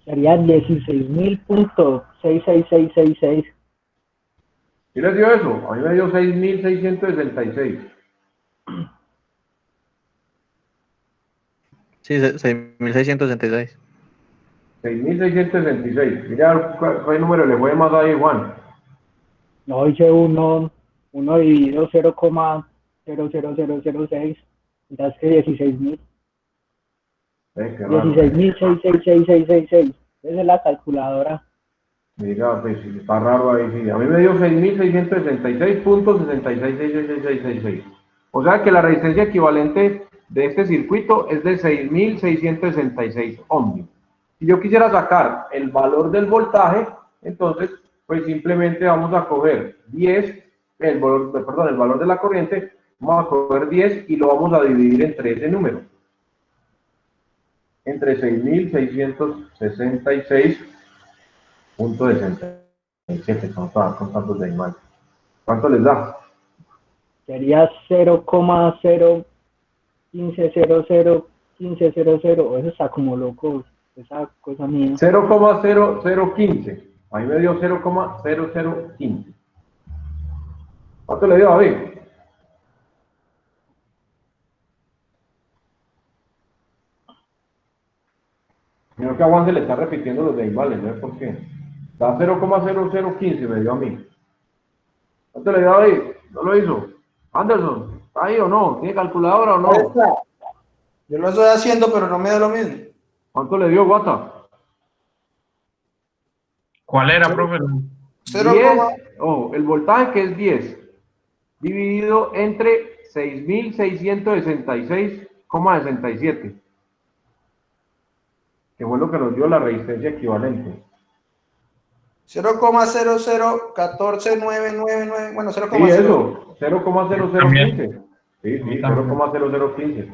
Sería 16.000.66666. ¿Sí les dio eso? A mí me dio 6.666. Sí, 6.666. 6.666. Mira qué número le fue más ahí, Juan. No, hice 1 dividido 0,00006. Entonces que 16.000. Qué raro. 16.66666. Esa es la calculadora. Mira, pues está raro ahí, sí. A mí me dio 6.666.666666. O sea que la resistencia equivalente de este circuito es de 6.666 ohms. Si yo quisiera sacar el valor del voltaje, entonces, pues simplemente vamos a coger 10, el valor de la corriente, vamos a coger 10 y lo vamos a dividir entre ese número. Entre 6.666.67, con tantos decimales. ¿Cuánto les da? Sería 0,015001500. Eso está como loco. Esa cosa mía. 0,0015. Ahí me dio 0,0015. ¿Cuánto le dio, David? Creo que a Juan se le está repitiendo los decimales, no sé por qué. Da 0,0015 me dio a mí. ¿Cuánto le dio a David? ¿No lo hizo? Anderson, ¿está ahí o no? ¿Tiene calculadora o no? Yo lo estoy haciendo, pero no me da lo mismo. ¿Cuánto le dio, Guata? ¿Cuál era, profe? 0, 10, el voltaje que es 10, dividido entre 6.666,67, que fue lo que nos dio la resistencia equivalente. 0,0014999, bueno, 0,0. Sí, eso, 0,0015. Sí, 0,0015.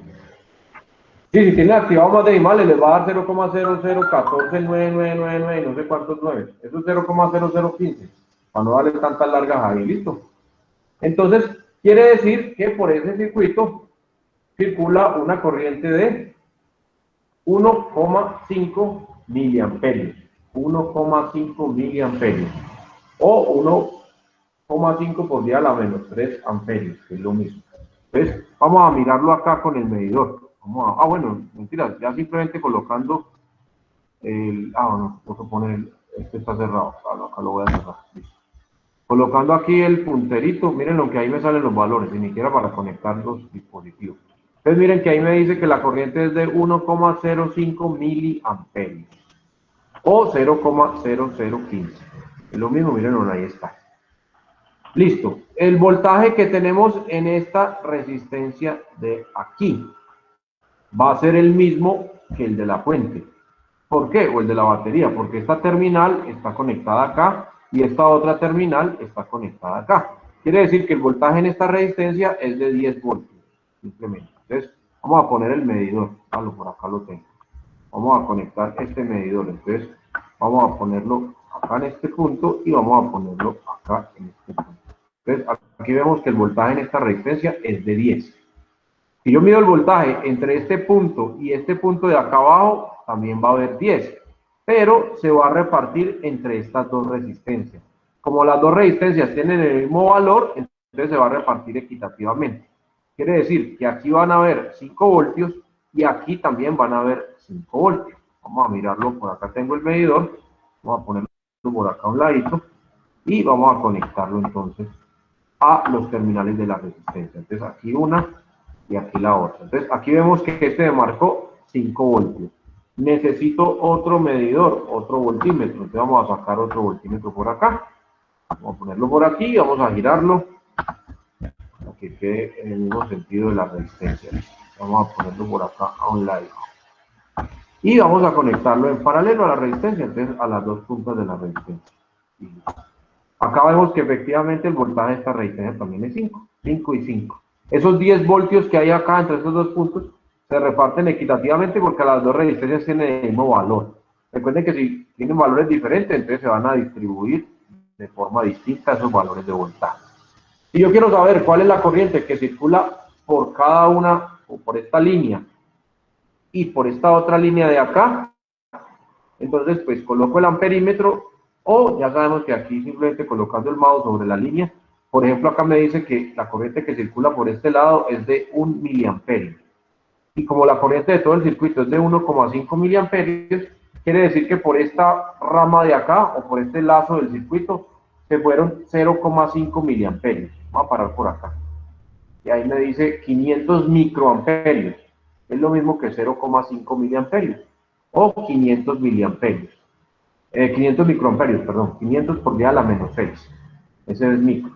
Sí, si tienen activado más decimales, les va a dar 0,00149999 y no sé cuántos 9. Eso es 0,0015. Para no darle tantas largas ahí, listo. Entonces, quiere decir que por ese circuito circula una corriente de 1,5 miliamperios. 1,5 miliamperios. O 1,5 por día a la menos 3 amperios, que es lo mismo. Entonces, vamos a mirarlo acá con el medidor. Bueno, mentira, ya simplemente colocando el... no, tengo que poner, este está cerrado, acá lo voy a cerrar. Listo. Colocando aquí el punterito, miren lo que ahí me salen los valores, ni siquiera para conectar los dispositivos. Entonces miren que ahí me dice que la corriente es de 1,05 miliamperios o 0,0015. Es lo mismo, miren, ahí está. Listo. El voltaje que tenemos en esta resistencia de aquí va a ser el mismo que el de la fuente. ¿Por qué? O el de la batería, porque esta terminal está conectada acá y esta otra terminal está conectada acá. Quiere decir que el voltaje en esta resistencia es de 10 voltios, simplemente. Entonces, Vamos a poner el medidor, por acá lo tengo. Vamos a conectar este medidor, entonces vamos a ponerlo acá en este punto y vamos a ponerlo acá en este punto. Entonces aquí vemos que el voltaje en esta resistencia es de 10. Si yo mido el voltaje entre este punto y este punto de acá abajo, también va a haber 10, pero se va a repartir entre estas dos resistencias. Como las dos resistencias tienen el mismo valor, entonces se va a repartir equitativamente. Quiere decir que aquí van a haber 5 voltios y aquí también van a haber 5 voltios. Vamos a mirarlo, por acá tengo el medidor, vamos a ponerlo por acá a un ladito y vamos a conectarlo entonces a los terminales de la resistencia. Entonces aquí una y aquí la otra. Entonces aquí vemos que este me marcó 5 voltios. Necesito otro medidor, otro voltímetro. Entonces vamos a sacar otro voltímetro por acá. Vamos a ponerlo por aquí y vamos a girarlo para que quede en el mismo sentido de la resistencia. Vamos a ponerlo por acá a un lado. Y vamos a conectarlo en paralelo a la resistencia, entonces a las dos puntas de la resistencia. Y acá vemos que efectivamente el voltaje de esta resistencia también es 5, 5 y 5. Esos 10 voltios que hay acá entre estos dos puntos se reparten equitativamente porque las dos resistencias tienen el mismo valor. Recuerden que si tienen valores diferentes, entonces se van a distribuir de forma distinta esos valores de voltaje. Si yo quiero saber cuál es la corriente que circula por cada una, o por esta línea, y por esta otra línea de acá, entonces pues coloco el amperímetro, o ya sabemos que aquí simplemente colocando el mouse sobre la línea, por ejemplo acá me dice que la corriente que circula por este lado es de 1 miliamperio. Y como la corriente de todo el circuito es de 1,5 miliamperios, quiere decir que por esta rama de acá, o por este lazo del circuito, se fueron 0,5 miliamperios. Vamos a parar por acá. Y ahí me dice 500 microamperios. Es lo mismo que 0,5 miliamperios. O 500 miliamperios. 500 microamperios, perdón. 500 por 10 a la menos 6. Ese es micro.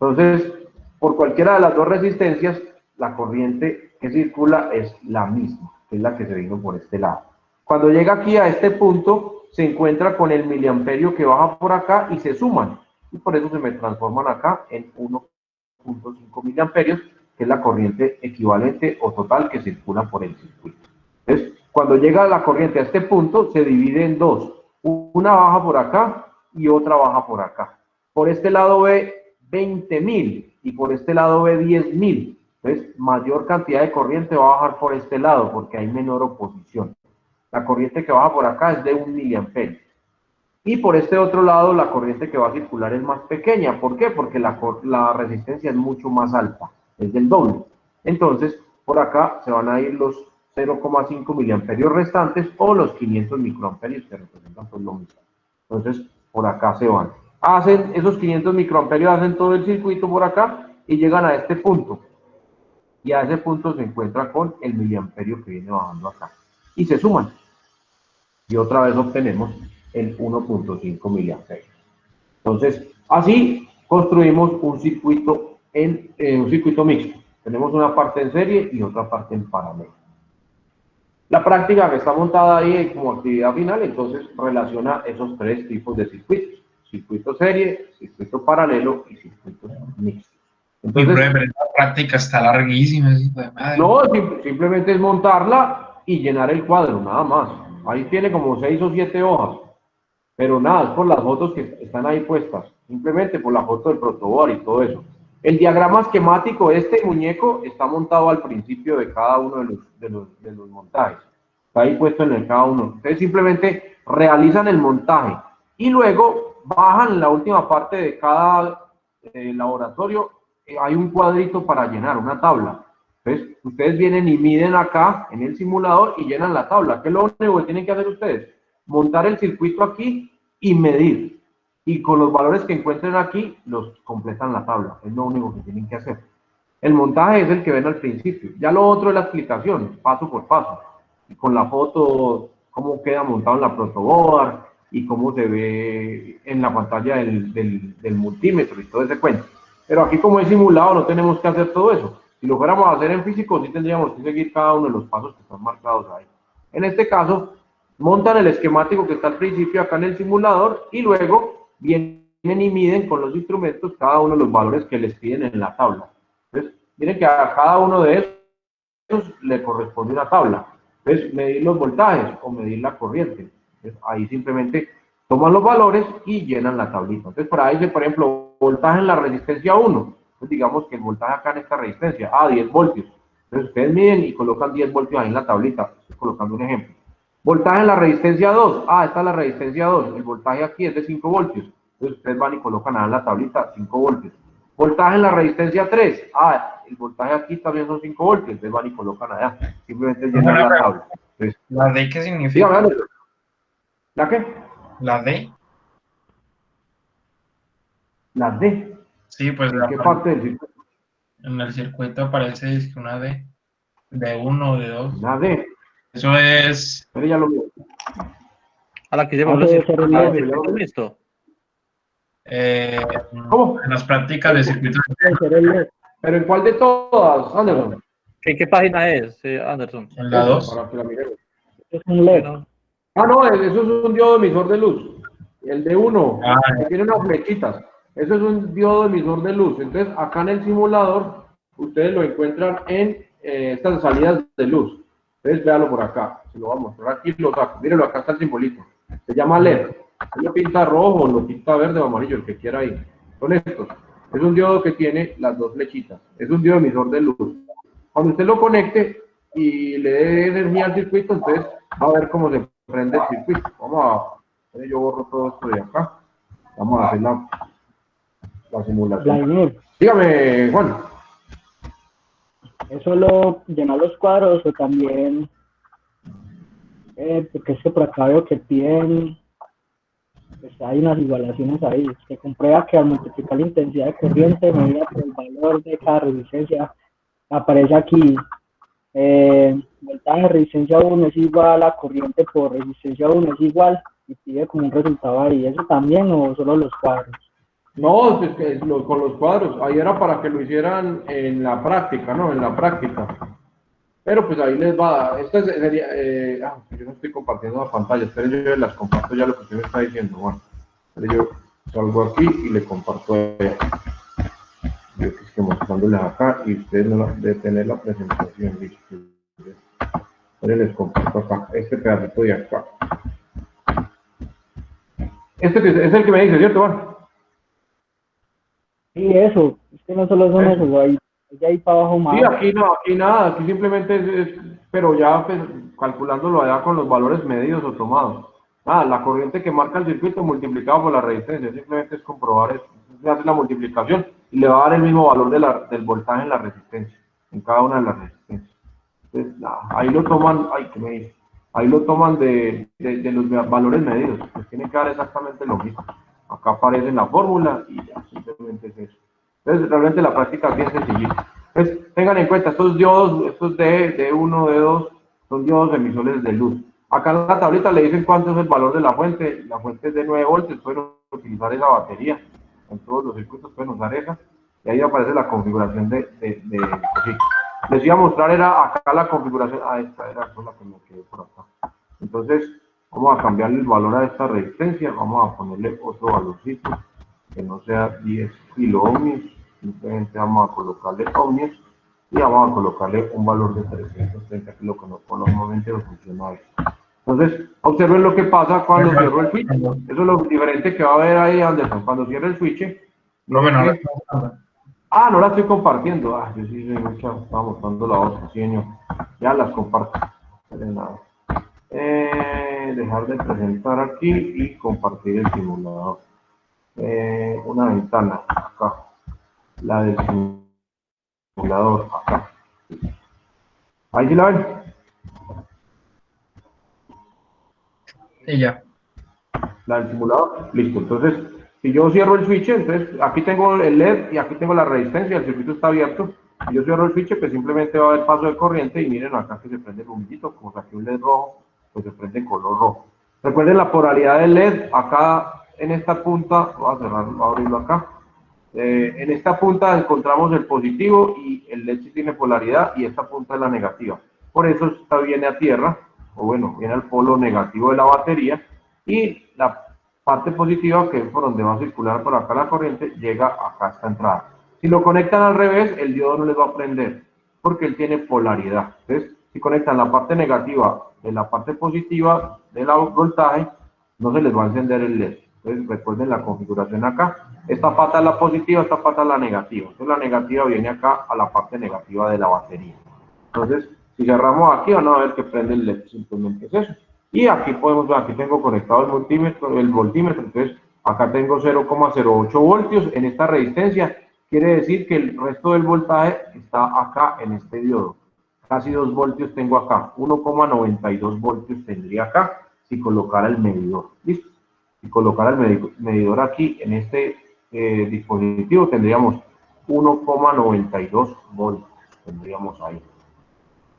Entonces, por cualquiera de las dos resistencias, la corriente que circula es la misma, que es la que se vino por este lado. Cuando llega aquí a este punto, se encuentra con el miliamperio que baja por acá y se suman. Y por eso se me transforman acá en 1,5 miliamperios, que es la corriente equivalente o total que circula por el circuito. Entonces, cuando llega la corriente a este punto, se divide en dos. Una baja por acá y otra baja por acá. Por este lado ve 20.000 y por este lado ve 10.000. Entonces, mayor cantidad de corriente va a bajar por este lado porque hay menor oposición. La corriente que baja por acá es de 1 miliamperio. Y por este otro lado, la corriente que va a circular es más pequeña. ¿Por qué? Porque la resistencia es mucho más alta, es del doble. Entonces, por acá se van a ir los 0,5 miliamperios restantes o los 500 microamperios que representan pues lo mismo. Entonces, por acá se van. Hacen esos 500 microamperios, hacen todo el circuito por acá y llegan a este punto. Y a ese punto se encuentra con el miliamperio que viene bajando acá. Y se suman. Y otra vez obtenemos el 1,5 miliamperios. Entonces, así construimos un circuito mixto. Tenemos una parte en serie y otra parte en paralelo. La práctica que está montada ahí como actividad final, entonces relaciona esos tres tipos de circuitos. Circuito serie, circuito paralelo y circuitos mixtos. Entonces, pero la práctica está larguísima. No, simplemente es montarla y llenar el cuadro, nada más. Ahí tiene como 6 o 7 hojas. Pero nada, es por las fotos que están ahí puestas. Simplemente por la foto del protoboard y todo eso. El diagrama esquemático, este muñeco, está montado al principio de cada uno de los montajes. Está ahí puesto en el cada uno. Ustedes simplemente realizan el montaje y luego bajan la última parte de cada laboratorio. Hay un cuadrito para llenar, una tabla. Entonces, ustedes vienen y miden acá en el simulador y llenan la tabla. ¿Qué es lo único que tienen que hacer ustedes? Montar el circuito aquí y medir. Y con los valores que encuentren aquí, los completan la tabla. Es lo único que tienen que hacer. El montaje es el que ven al principio. Ya lo otro es la explicación, paso por paso. Y con la foto, cómo queda montado en la protoboard y cómo se ve en la pantalla del multímetro y todo ese cuento. Pero aquí como es simulado no tenemos que hacer todo eso. Si lo fuéramos a hacer en físico, sí tendríamos que seguir cada uno de los pasos que están marcados ahí. En este caso, montan el esquemático que está al principio acá en el simulador y luego vienen y miden con los instrumentos cada uno de los valores que les piden en la tabla. Entonces, miren que a cada uno de esos le corresponde una tabla. Entonces, medir los voltajes o medir la corriente. Entonces, ahí simplemente toman los valores y llenan la tablita. Entonces, por ahí dice, por ejemplo, voltaje en la resistencia 1. Entonces, digamos que el voltaje acá en esta resistencia, 10 voltios. Entonces, ustedes miden y colocan 10 voltios ahí en la tablita. Estoy colocando un ejemplo. Voltaje en la resistencia 2. Esta es la resistencia 2. El voltaje aquí es de 5 voltios. Entonces, ustedes van y colocan ahí en la tablita 5 voltios. Voltaje en la resistencia 3. El voltaje aquí también son 5 voltios. Entonces van y colocan allá. Simplemente llenan la tabla. Entonces, ¿La D qué significa? dígame, ¿la qué? ¿La D? La D. Sí, pues ¿En qué parte del circuito? en el circuito aparece es que una D. D1 o D2. La D. Eso es. Pero ya lo vio. A la que llevamos Ah, los debe ser el LED. circuitos mixtos. ¿Cómo? En las prácticas de circuitos. Debe ser el LED. ¿Pero en cuál de todas, Anderson? ¿Qué página es, Anderson? En la 2. Para que la miremos. Es un LED. Bueno, No, eso es un diodo emisor de luz. El D1, Ah, que tiene unas flechitas. Eso es un diodo emisor de luz. Entonces, acá en el simulador, ustedes lo encuentran en estas salidas de luz. Entonces, véalo por acá. Se lo voy a mostrar aquí, lo saco. Mírenlo, acá está el simbolito. Se llama LED. Él lo pinta rojo, lo pinta verde o amarillo, el que quiera ahí. Son estos. Es un diodo que tiene las dos flechitas. Es un diodo emisor de luz. Cuando usted lo conecte y le dé energía al circuito, entonces va a ver cómo se prende el circuito. Yo borro todo esto de acá. Vamos a hacer la simulación. Vladimir, Dígame, Juan. ¿es solo llenar los cuadros o también, porque es que por acá veo que piden, pues hay unas igualaciones ahí, se comprueba que al multiplicar la intensidad de corriente medida por el valor de cada resistencia, aparece aquí, voltaje de resistencia 1 es igual a corriente por resistencia 1 es igual, y pide como un resultado ahí, ¿eso también o solo los cuadros? No, es que con los cuadros. Ahí era para que lo hicieran en la práctica, ¿no? En la práctica. Pero pues ahí les va. Esta sería. Yo no estoy compartiendo la pantalla. Esperen, yo les comparto ya lo que usted me está diciendo. Bueno, pero yo salgo aquí y le comparto allá. Yo estoy mostrándoles acá y ustedes no de tener la presentación. Listo. Ahora les comparto acá. Este pedacito de acá. Este es el que me dice, ¿cierto, Juan? Sí, eso, es que no solo son esos, hay ahí para abajo más. Sí, aquí no, aquí nada, aquí simplemente pero ya pues, calculándolo allá con los valores medidos o tomados. La corriente que marca el circuito multiplicado por la resistencia, simplemente es comprobar, se hace la multiplicación y le va a dar el mismo valor del voltaje en la resistencia, en cada una de las resistencias. Entonces, ahí lo toman, ¿qué me dice? Ahí lo toman de los valores medidos, pues tienen que dar exactamente lo mismo. Acá aparece la fórmula y ya, simplemente es eso. Entonces, realmente la práctica es bien sencillita. Entonces, tengan en cuenta, estos diodos, estos D1, D2, son diodos emisores de luz. Acá en la tablita le dicen cuánto es el valor de la fuente es de 9 voltios, pueden utilizar esa batería. En todos los circuitos pueden usar esa. Y ahí aparece la configuración de sí. Les iba a mostrar, era acá la configuración, esta era la que me quedé por acá. Entonces, vamos a cambiarle el valor a esta resistencia, vamos a ponerle otro valorcito, que no sea 10 kiloohmios, simplemente vamos a colocarle ohmios, y vamos a colocarle un valor de 330, que es lo que normalmente nos funciona. Entonces, observen lo que pasa cuando cierro el switch. Eso es lo diferente que va a haber ahí, Anderson, cuando cierre el switch. No, bueno, no la estoy compartiendo. Yo sí soy mucha, estaba mostrando la otra, sí, señor. Ya las comparto. Dejar de presentar aquí y compartir el simulador. Una ventana acá, la del simulador acá. Ahí sí la ven. y ya. La del simulador, listo. Entonces, si yo cierro el switch, entonces aquí tengo el LED y aquí tengo la resistencia, el circuito está abierto. Si yo cierro el switch, pues simplemente va a haber paso de corriente y miren acá que se prende el bombillito, como saqué un LED rojo, pues se prende en color rojo. Recuerden la polaridad del LED, acá en esta punta, voy a cerrarlo, voy a abrirlo acá. En esta punta encontramos el positivo y el LED sí tiene polaridad y esta punta es la negativa. Por eso esta viene a tierra, o bueno, viene al polo negativo de la batería y la parte positiva, que es por donde va a circular por acá la corriente, llega acá a esta entrada. Si lo conectan al revés, el diodo no les va a prender. porque él tiene polaridad. Entonces, si conectan la parte negativa de la parte positiva del voltaje, no se les va a encender el LED. Entonces, recuerden la configuración acá. Esta pata es la positiva, esta pata es la negativa. Entonces, la negativa viene acá a la parte negativa de la batería. Entonces, si cerramos aquí, van a ver que prende el LED. Simplemente es eso. Y aquí podemos ver, aquí tengo conectado el voltímetro. Entonces, acá tengo 0,08 voltios en esta resistencia. Quiere decir que el resto del voltaje está acá en este diodo. Casi 2 voltios tengo acá. 1,92 voltios tendría acá si colocara el medidor. ¿Listo? Si colocara el medidor aquí en este dispositivo, tendríamos 1,92 voltios. Tendríamos ahí.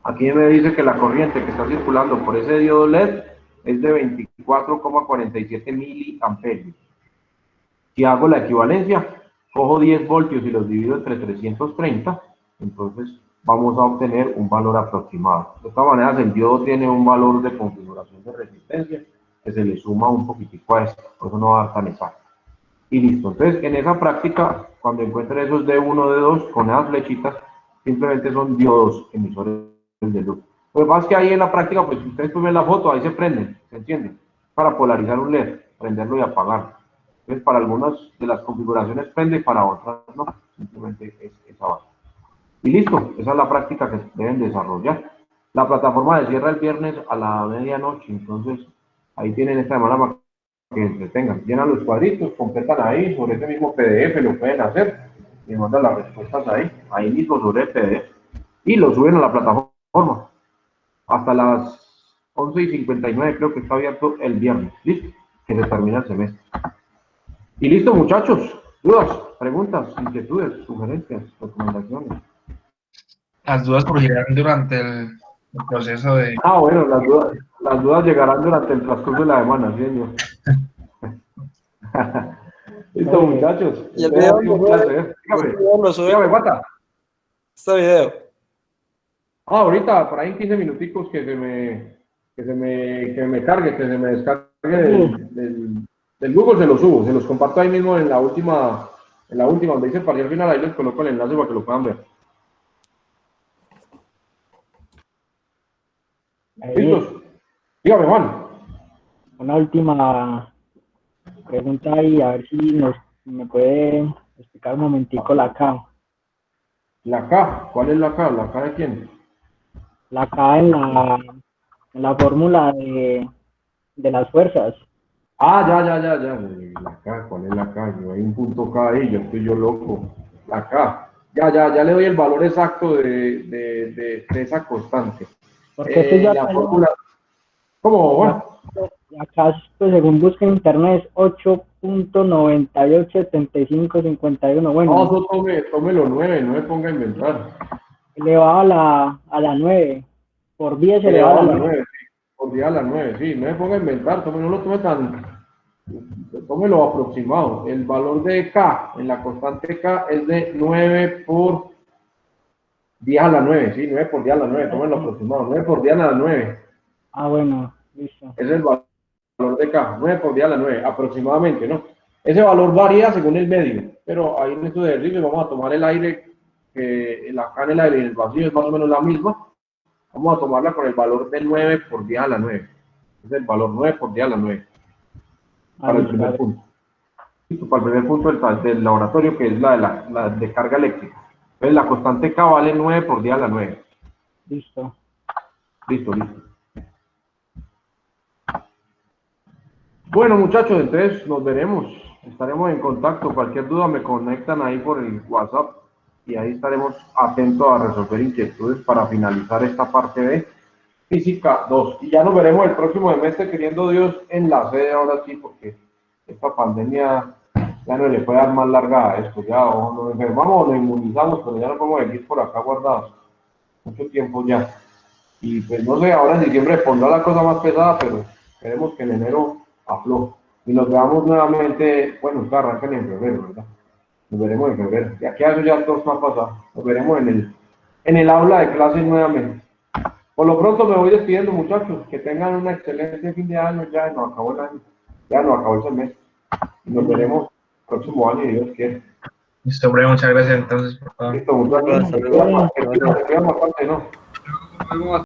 Aquí me dice que la corriente que está circulando por ese diodo LED es de 24,47 miliamperios. Si hago la equivalencia, cojo 10 voltios y los divido entre 330, entonces vamos a obtener un valor aproximado. De todas maneras, el diodo tiene un valor de configuración de resistencia que se le suma un poquitico a esto, por eso no va a dar tan exacto. Y listo. Entonces, en esa práctica, cuando encuentren esos D1, D2 con esas flechitas, simplemente son diodos emisores de luz. Lo que pasa es que ahí en la práctica, pues si ustedes ven la foto, ahí se prenden, se encienden, para polarizar un LED, prenderlo y apagarlo. Entonces, para algunas de las configuraciones prende y para otras no, simplemente es esa base. Y listo, esa es la práctica que deben desarrollar. La plataforma de cierre el viernes a la medianoche, entonces ahí tienen esta semana para que entretengan. Llenan los cuadritos, completan ahí, sobre ese mismo PDF lo pueden hacer, y mandan las respuestas ahí mismo sobre el PDF, y lo suben a la plataforma. Hasta las 11:59 creo que está abierto el viernes, listo, que se termina el semestre. Y listo, muchachos. ¿Dudas, preguntas, inquietudes, sugerencias, recomendaciones? Las dudas surgirán durante el proceso de... Bueno, las dudas llegarán durante el transcurso de la semana, ¿sí, señor? Listo, muchachos. Y el video, un placer. Dígame, Guata. Este video. Ahorita, por ahí en 15 minuticos que me cargue, que se me descargue del Google, se los subo, se los comparto ahí mismo en la última donde dice parcial final, ahí les coloco el enlace para que lo puedan ver. ¿Listos? Dígame, Juan. Una última pregunta ahí, a ver si me puede explicar un momentico la K. La K, ¿cuál es la K? ¿La K de quién? La K en la fórmula de las fuerzas. Ya. La K, ¿cuál es la K? Yo hay un punto K ahí, yo estoy loco. La K. Ya le doy el valor exacto de esa constante. Porque esto ya la fórmula. ¿Cómo, Juan? Acá, pues, según busca en internet, es 8.987551. Bueno, No, eso tome los 9, no me ponga a inventar. Elevado a la 9. Por 10 elevado a la 9. Sí. Por 10 a la 9, sí. No me ponga a inventar, no lo tome tan... Tómelo aproximado. El valor de K, en la constante K, es de 9 por 10 a la 9, sí, 9 por 10 a la 9, tómenlo aproximado. 9 por 10 a la 9. Bueno, listo. Ese es el valor de K, 9 por 10 a la 9, aproximadamente, ¿no? Ese valor varía según el medio, pero ahí en estos ejercicios vamos a tomar el aire, la K en el aire y el vacío es más o menos la misma. Vamos a tomarla con el valor de 9 por 10 a la 9. Ese es el valor 9 por 10 a la 9. Para el primer punto. Listo, para el primer punto del laboratorio, que es la de carga eléctrica. Entonces la constante K vale 9 por 10 a la 9. Listo. Listo. Bueno, muchachos, entonces nos veremos. Estaremos en contacto. Cualquier duda me conectan ahí por el WhatsApp y ahí estaremos atentos a resolver inquietudes para finalizar esta parte de Física 2. Y ya nos veremos el próximo semestre, queriendo Dios, en la sede ahora sí, porque esta pandemia ya no le puede dar más larga a esto. Ya o nos enfermamos o nos inmunizamos, pero ya no podemos venir por acá guardados. Mucho tiempo ya. Y pues no sé, ahora en diciembre pondrá la cosa más pesada, pero esperemos que en enero afloje. Y nos veamos nuevamente, bueno, ustedes arrancan en febrero, ¿verdad? Nos veremos en febrero. Y aquí a eso ya todo está pasado. Nos veremos en el aula de clases nuevamente. Por lo pronto me voy despidiendo, muchachos. Que tengan un excelente fin de año. Ya nos acabó el año. Ya nos acabó el semestre. Y nos veremos el próximo año, si Dios quiere. Listo, hombre, muchas gracias entonces, por favor. Listo, muchachos. Hasta luego. Que se cuidan bastante, ¿no? Luego